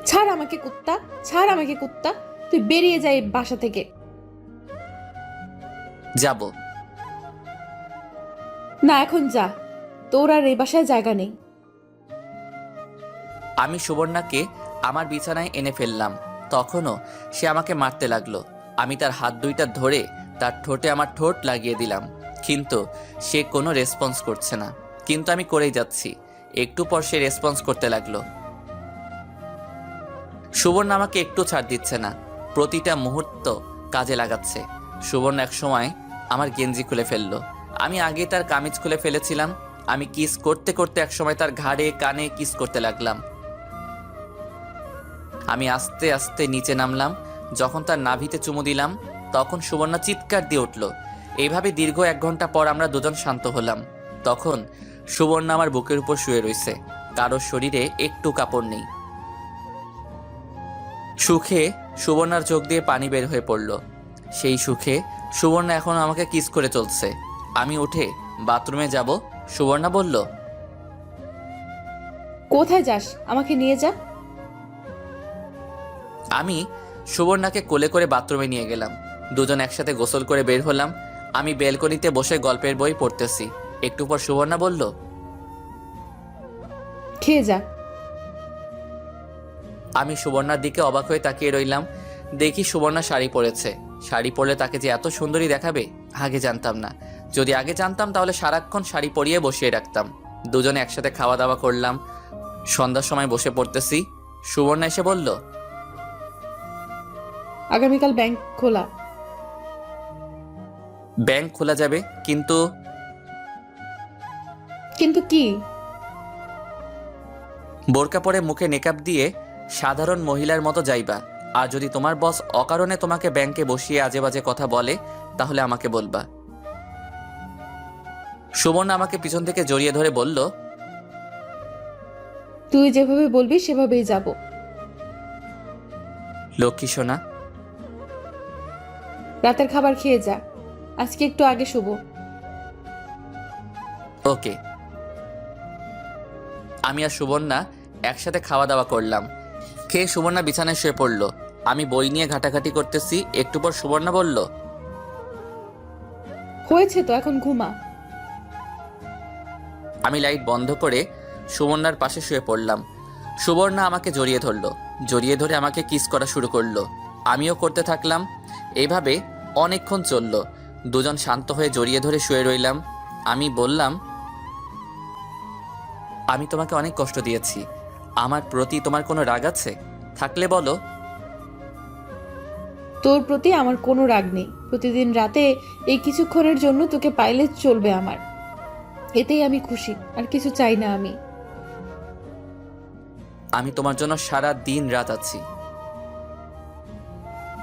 ছাড় আমাকে কুত্তা, ছাড় আমাকে কুত্তা, তুই বেরিয়ে যা এই বাসা থেকে। যাব না, এখন যা, তোর আর এই বাসায় জায়গা নেই। আমি সুবর্ণাকে আমার বিছানায় এনে ফেললাম। তখনও সে আমাকে মারতে লাগলো। আমি তার হাত দুইটা ধরে তার ঠোঁটে আমার ঠোঁট লাগিয়ে দিলাম, কিন্তু সে কোনো রেসপন্স করছে না। কিন্তু আমি করেই যাচ্ছি। একটু পর সে রেসপন্স করতে লাগলো। সুবর্ণা আমাকে একটু ছাড় দিচ্ছে না, প্রতিটা মুহূর্ত কাজে লাগাচ্ছে। সুবর্ণা এক সময় আমার গেঞ্জি খুলে ফেললো। আমি আগে তার কামিজ খুলে ফেলেছিলাম। আমি কিস করতে করতে একসময় তার ঘাড়ে কানে কিস করতে লাগলাম। আমি আস্তে আস্তে নিচে নামলাম। যখন তার নাভিতে চুমু দিলাম, তখন সুবর্ণা চিৎকার দিয়ে উঠল। এইভাবে দীর্ঘ 1 ঘন্টা পর আমরা দুজন শান্ত হলাম। তখন সুবর্ণা আমার বুকের উপর শুয়ে রয়েছে, কারোর শরীরে একটু কাপড় নেই। সুখে সুবর্ণার চোখ দিয়ে পানি বের হয়ে পড়ল। সেই সুখে সুবর্ণা এখন আমাকে কিস করে চলছে। আমি উঠে বাথরুমে যাব, সুবর্ণা বলল, কোথায় যাস? আমাকে নিয়ে যা। আমি সুবর্ণাকে কোলে করে বাথরুমে নিয়ে গেলাম। দুজন একসাথে গোসল করে বের হলাম। আমি বেলকনিতে বসে গল্পের বই পড়তেছি। একটু পর সুবর্ণা বলল, খেয়ে যা। আমি সুবর্ণার দিকে অবাক হয়ে তাকিয়ে রইলাম। দেখি সুবর্ণা শাড়ি পরেছে। শাড়ি পরলে তাকে যে এত সুন্দরী দেখাবে আগে জানতাম না। যদি আগে জানতাম তাহলে সারাক্ষণ শাড়ি পরিয়ে বসিয়ে রাখতাম। দুজনে একসাথে খাওয়া দাওয়া করলাম। সন্ধ্যার সময় বসে পড়তেছি, সুবর্ণা এসে বলল, আগামীকাল ব্যাংক খোলা। ব্যাংক খোলা যাবে, কিন্তু কিন্তু কি? বোরকা পরে মুখে মেকআপ দিয়ে সাধারণ মহিলার মতো যাইবা। আর যদি তোমার বস অকারণে তোমাকে ব্যাংকে বসিয়ে আজে বাজে কথা বলে তাহলে আমাকে বলবা। সুবর্ণা আমাকে পিছন থেকে জড়িয়ে ধরে বলল, তুই যেভাবে বলবি সেভাবেই যাব। লক্ষ্মী সোনা। রাতের খাবার খেয়ে যা, আজকে একটু আগে শুভ। ওকে। আমি আর সুবর্ণা একসাথে খাওয়া দাওয়া করলাম। খেয়ে সুবর্ণা বিছানায় শুয়ে পড়ল। আমি বই নিয়ে ঘাটাঘাটি করতেছি। একটু পর সুবর্ণা বলল, হয়েছে তো, এখন ঘুমা। আমি লাইট বন্ধ করে সুবর্ণার পাশে শুয়ে পড়লাম। সুবর্ণা আমাকে জড়িয়ে ধরলো। জড়িয়ে ধরে আমাকে কিস করা শুরু করলো। আমিও করতে থাকলাম। এইভাবে অনেকক্ষণ চলল। দুজন শান্ত হয়ে জড়িয়ে ধরে শুয়ে রইলাম। আমি বললাম, আমি তোমাকে অনেক কষ্ট দিয়েছি। আমার প্রতি তোমার কোনো রাগ আছে? থাকলে বলো। তোর প্রতি আমার কোনো রাগ নেই। প্রতিদিন রাতে এই কিছুক্ষণের জন্য তোকে পাইলে চলবে আমার, এতেই আমি খুশি, আর কিছু চাই না আমি। আমি তোমার জন্য সারা দিন রাত আছি।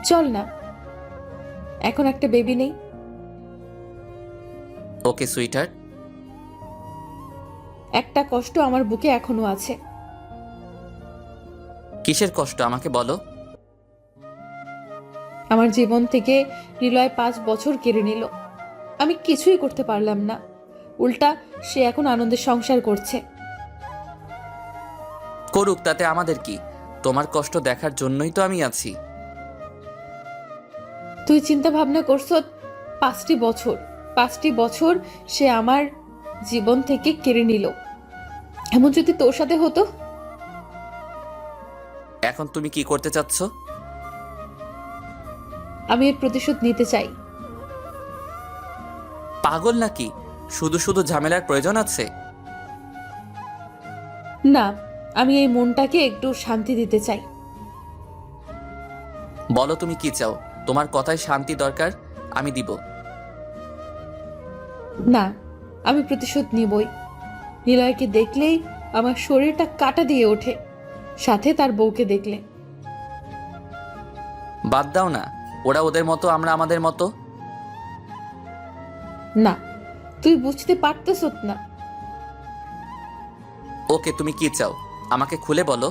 চল না, এখন একটা বেবি নেই? ওকে সুইটার। একটা কষ্ট আমার বুকে এখনো আছে। কিসের কষ্ট আমাকে বলো। আমার জীবন থেকে নিলয় 5 বছর কেড়ে নিল। আমি কিছুই করতে পারলাম না। উল্টা সে এখন আনন্দের সংসার করছে। করুক, তাতে আমাদের কি? তোমার কষ্ট দেখার জন্যই তো আমি আছি। তুই চিন্তা ভাবনা করছ 5টি বছর সে আমার জীবন থেকে কেড়ে নিল। এমন যদি তোর সাথে হতো? এখন তুমি কি করতে চাচ্ছ? আমি এর প্রতিশোধ নিতে চাই। পাগল নাকি? শুধু শুধু ঝামেলার প্রয়োজন আছে? না, আমি এই মনটাকে একটু শান্তি দিতে চাই। বলো তুমি কি চাও? তোমার কথায় শান্তি দরকার, আমি দিব। না, আমি প্রতিশোধ নিবই। নিলয়কে দেখলেই আমার শরীরটা কাটা দিয়ে ওঠে, সাথে তার বউকে দেখলে। বাদ দাও না, ওরা ওদের মতো, আমরা আমাদের মতো। না, তুই বুঝতে পারতেছ না। ওকে, তুমি কি চাও আমাকে খুলে বলো।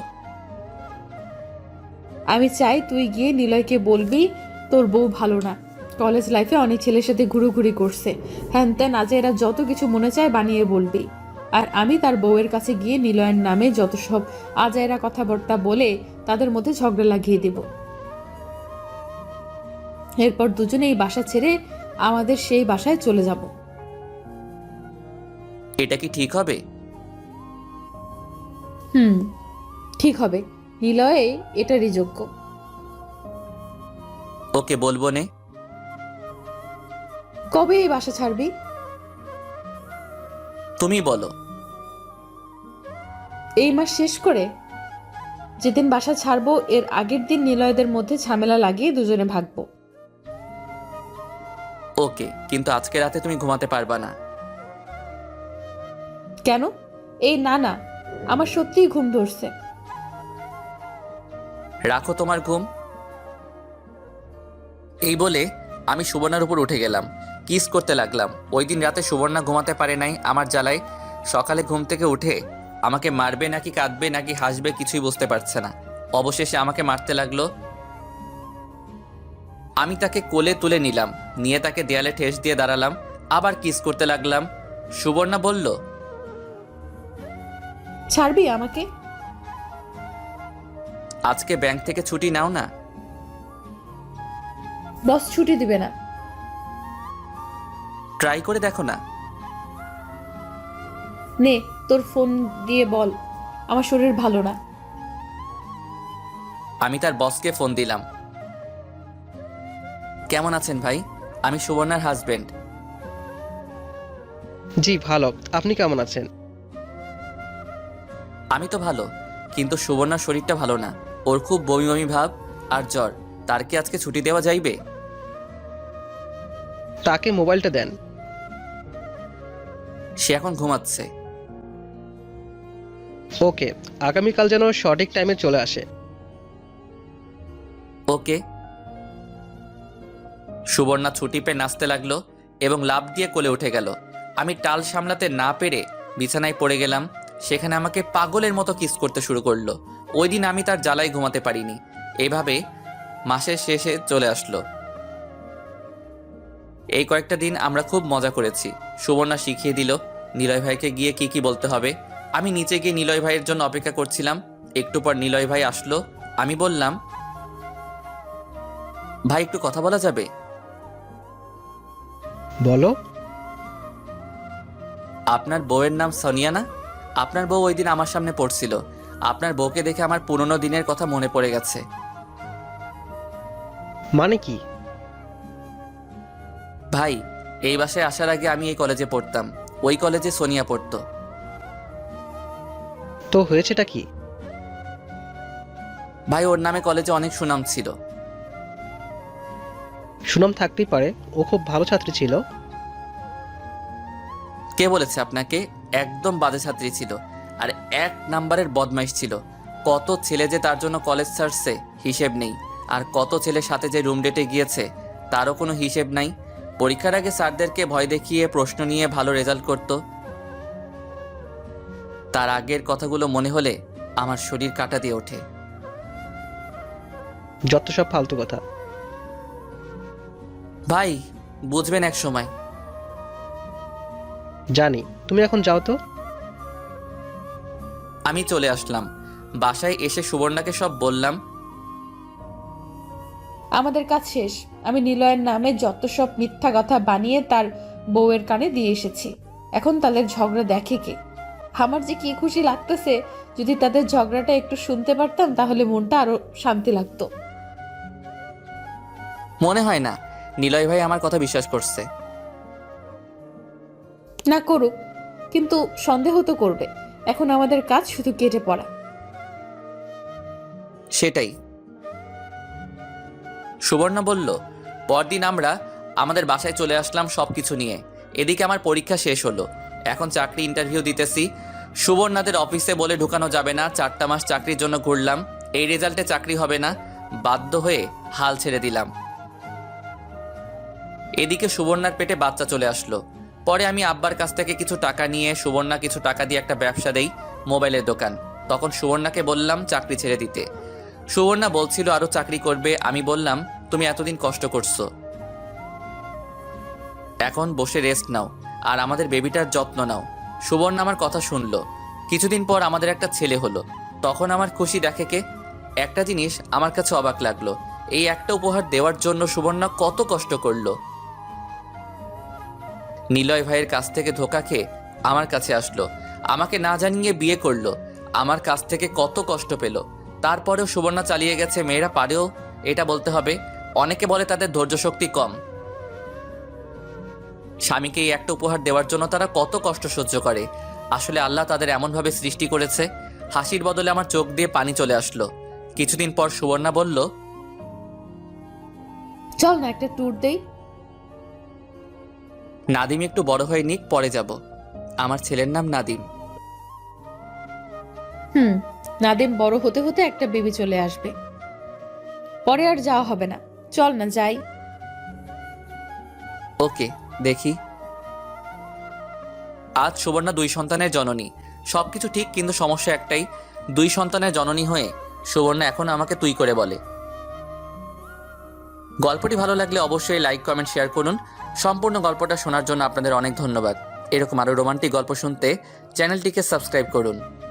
আমি চাই তুই গিয়ে নিলয়কে বলবি তোর বউ ভালো না, কলেজ লাইফে অনেক ছেলের সাথে ঘুরোঘুরি করছে, হ্যান ত্যান আজে এরা যত কিছু মনে চায় বানিয়ে বলবি। আর আমি তার বউয়ের কাছে গিয়ে নিলয়ের নামে যত সব আজাইরা কথাবার্তা বলে তাদের মধ্যে ঝগড়া লাগিয়ে দেব। এরপর দুজনে এই বাসা ছেড়ে আমাদের সেই বাসায় চলে যাব। এটা কি ঠিক হবে? ঠিক হবে। নিলয়ে এটারই যোগ্য। ওকে, বলবো নে। কবে এই বাসা ছাড়বি? তুমি বলো। এই মাস শেষ করে। যেদিন বাসা ছাড়বো এর আগের দিন নিলয়দের মধ্যে ঝামেলা লাগিয়ে দুজনে ভাগবো। ওকে, কিন্তু আজকে রাতে তুমি ঘুমাতে পারবা না। কেন? এই না না, আমার সত্যিই ঘুম ধরছে। রাখো তোমার ঘুম। এই বলে আমি সুবর্ণার উপর উঠে গেলাম, কিস করতে লাগলাম। ওই দিন রাতে সুবর্ণা ঘুমাতে পারে নাই আমার জ্বালায়। সকালে ঘুম থেকে উঠে আমাকে মারবে নাকি কাঁদবে নাকি হাসবে কিছুই বুঝতে পারছে না। অবশেষে আমাকে মারতে লাগলো। আমি তাকে কোলে তুলে নিলাম, নিয়ে তাকে দেয়ালে ঠেস দিয়ে দাঁড়ালাম, আবার কিস করতে লাগলাম। সুবর্ণা বলল, ছাড়বি আমাকে? আজকে ব্যাংক থেকে ছুটি নাও না। বস ছুটি দিবে না। ট্রাই করে দেখো না। নে তোর ফোন দিয়ে বল আমার শরীর ভালো না। আমি তার বসকে ফোন দিলাম। কেমন আছেন ভাই? আমি সুবর্ণার হাজবেন্ড। জি ভালো, আপনি কেমন আছেন? আমি তো ভালো, কিন্তু সুবর্ণার শরীরটা ভালো না। ওর খুব বমি বমি ভাব আর জ্বর। তার কি আজকে ছুটি দেওয়া যাইবে? তাকে মোবাইলটা দেন। সে এখন ঘুমাচ্ছে। ওকে, আগামীকাল যেন সঠিক টাইমে চলে আসে। ওকে। সুবর্ণা ছুটি পেয়ে নাচতে লাগলো এবং লাফ দিয়ে কোলে উঠে গেল। আমি টাল সামলাতে না পেরে বিছানায় পড়ে গেলাম। সেখানে আমাকে পাগলের মতো কিস করতে শুরু করলো। ওই দিন আমি তার জ্বালায় ঘুমাতে পারিনি। এভাবে মাসের শেষে চলে আসলো। এই কয়েকটা দিন আমরা খুব মজা করেছি। সুবর্ণা শিখিয়ে দিল নিলয় ভাইকে গিয়ে কি কি বলতে হবে। আমি নিচে গিয়ে নিলয় ভাইয়ের জন্য অপেক্ষা করছিলাম। একটু পর নিলয় ভাই আসলো। আমি বললাম, ভাই একটু কথা বলা যাবে? বলো। আপনার বউয়ের নাম সোনিয়া না? আপনার বউ ওই দিন আমার সামনে পড়ছিল। আপনার বউকে দেখে আমার পুরনো দিনের কথা মনে পড়ে গেছে। মানে কি? ভাই, এই বাসায় আসার আগে আমি এই কলেজে পড়তাম। ওই কলেজে সোনিয়া পড়তো। তো হয়েছেটা কি? ভাই, ওর নামে কলেজে অনেক সুনাম ছিল। সুনাম থাকতেই পারে, ও খুব ভালো ছাত্রী ছিল। কে বলেছে আপনাকে? একদম বাজে ছাত্রী ছিল, আর 1 নাম্বারের বদমাইশ ছিল। কত ছেলে যে তার জন্য কলেজ ছাড়ছে হিসেব নেই। আর কত ছেলের সাথে যে রুম ডেটে গিয়েছে তারও কোনো হিসেব নাই। পরীক্ষার আগে স্যারদেরকে ভয় দেখিয়ে প্রশ্ন নিয়ে ভালো রেজাল্ট করত। তার আগের কথাগুলো মনে হলে আমার শরীর কাঁটা দিয়ে ওঠে। যত সব ফালতু কথা। ভাই, বুঝবেন এক সময়। জানি, তুমি এখন যাও তো। আমি চলে আসলাম। বাসায় এসে সুবর্ণাকে সব বললাম। আমাদের কাজ শেষ। আমি নিলয়ের নামে যত সব মিথ্যা কথা বানিয়ে তার বউয়ের কানে দিয়ে এসেছি। এখন তাদের ঝগড়া দেখে কে? আমার যে কি খুশি লাগতেছে। যদি তাদের ঝগড়াটা একটু শুনতে পারতাম তাহলে মনটা আরো শান্তি লাগতো। মনে হয় না নিলয় ভাই আমার কথা বিশ্বাস করছে। না করুক, কিন্তু সন্দেহ তো করবে। এখন আমাদের কাজ শুধু কেটে পড়া। সেটাই। সুবর্ণা বলল, পরদিন আমরা আমাদের বাসায় চলে আসলাম সবকিছু নিয়ে। এদিকে আমার পরীক্ষা শেষ হলো। এখন চাকরি ইন্টারভিউ দিতেছি। সুবর্ণাদের অফিসে বলে ঢুকানো যাবে না। 4টা মাস চাকরির জন্য ঘুরলাম। এই রেজাল্টে চাকরি হবে না। বাধ্য হয়ে হাল ছেড়ে দিলাম। এদিকে সুবর্ণার পেটে বাচ্চা চলে আসলো। পরে আমি আব্বার কাছ থেকে কিছু টাকা নিয়ে সুবর্ণা কিছু টাকা দিয়ে একটা ব্যবসা দেই, মোবাইলের দোকান। তখন সুবর্ণাকে বললাম চাকরি ছেড়ে দিতে। সুবর্ণা বলছিল আরো চাকরি করবে। আমি বললাম, তুমি এতদিন কষ্ট করছো, এখন বসে রেস্ট নাও আর আমাদের বেবিটার যত্ন নাও। সুবর্ণা আমার কথা শুনলো। কিছুদিন পর আমাদের একটা ছেলে হলো। তখন আমার খুশি দেখে কে? একটা জিনিস আমার কাছে অবাক লাগলো, এই একটা উপহার দেওয়ার জন্য সুবর্ণা কত কষ্ট করলো। নিলয় ভাইয়ের কাছ থেকে ধোকা খেয়ে আমার কাছে আসলো, আমাকে না জানিয়ে বিয়ে করলো, আমার কাছ থেকে কত কষ্ট পেল। তারপরেও সুবর্ণা চালিয়ে গেছে। মেয়েরা পারেও, এটা বলতে হবে। অনেকে বলে তাদের ধৈর্য শক্তি কম। স্বামীকে এই একটা উপহার দেওয়ার জন্য তারা কত কষ্ট সহ্য করে। আসলে আল্লাহ তাদের এমনভাবে সৃষ্টি করেছে। হাসির বদলে আমার চোখ দিয়ে পানি চলে আসলো। কিছুদিন পর সুবর্ণা বলল, চল না একটা ট্যুর দেই। নাদিম একটু বড় হয়ে নিক, পরে যাব। আমার ছেলের নাম নাদিম। নাদিম বড় হতে হতে একটা বেবি চলে আসবে, পরে আর যাওয়া হবে না। চল না যাই। ওকে, দেখি। আজ সুবর্ণা 2 সন্তানের জননী। সবকিছু ঠিক, কিন্তু সমস্যা একটাই, 2 সন্তানের জননী হয়ে সুবর্ণা এখনও আমাকে তুই করে বলে। গল্পটি ভালো লাগলে অবশ্যই লাইক কমেন্ট শেয়ার করুন। সম্পূর্ণ গল্পটা শোনার জন্য আপনাদের অনেক ধন্যবাদ। এরকম আরও রোমান্টিক গল্প শুনতে চ্যানেলটিকে সাবস্ক্রাইব করুন।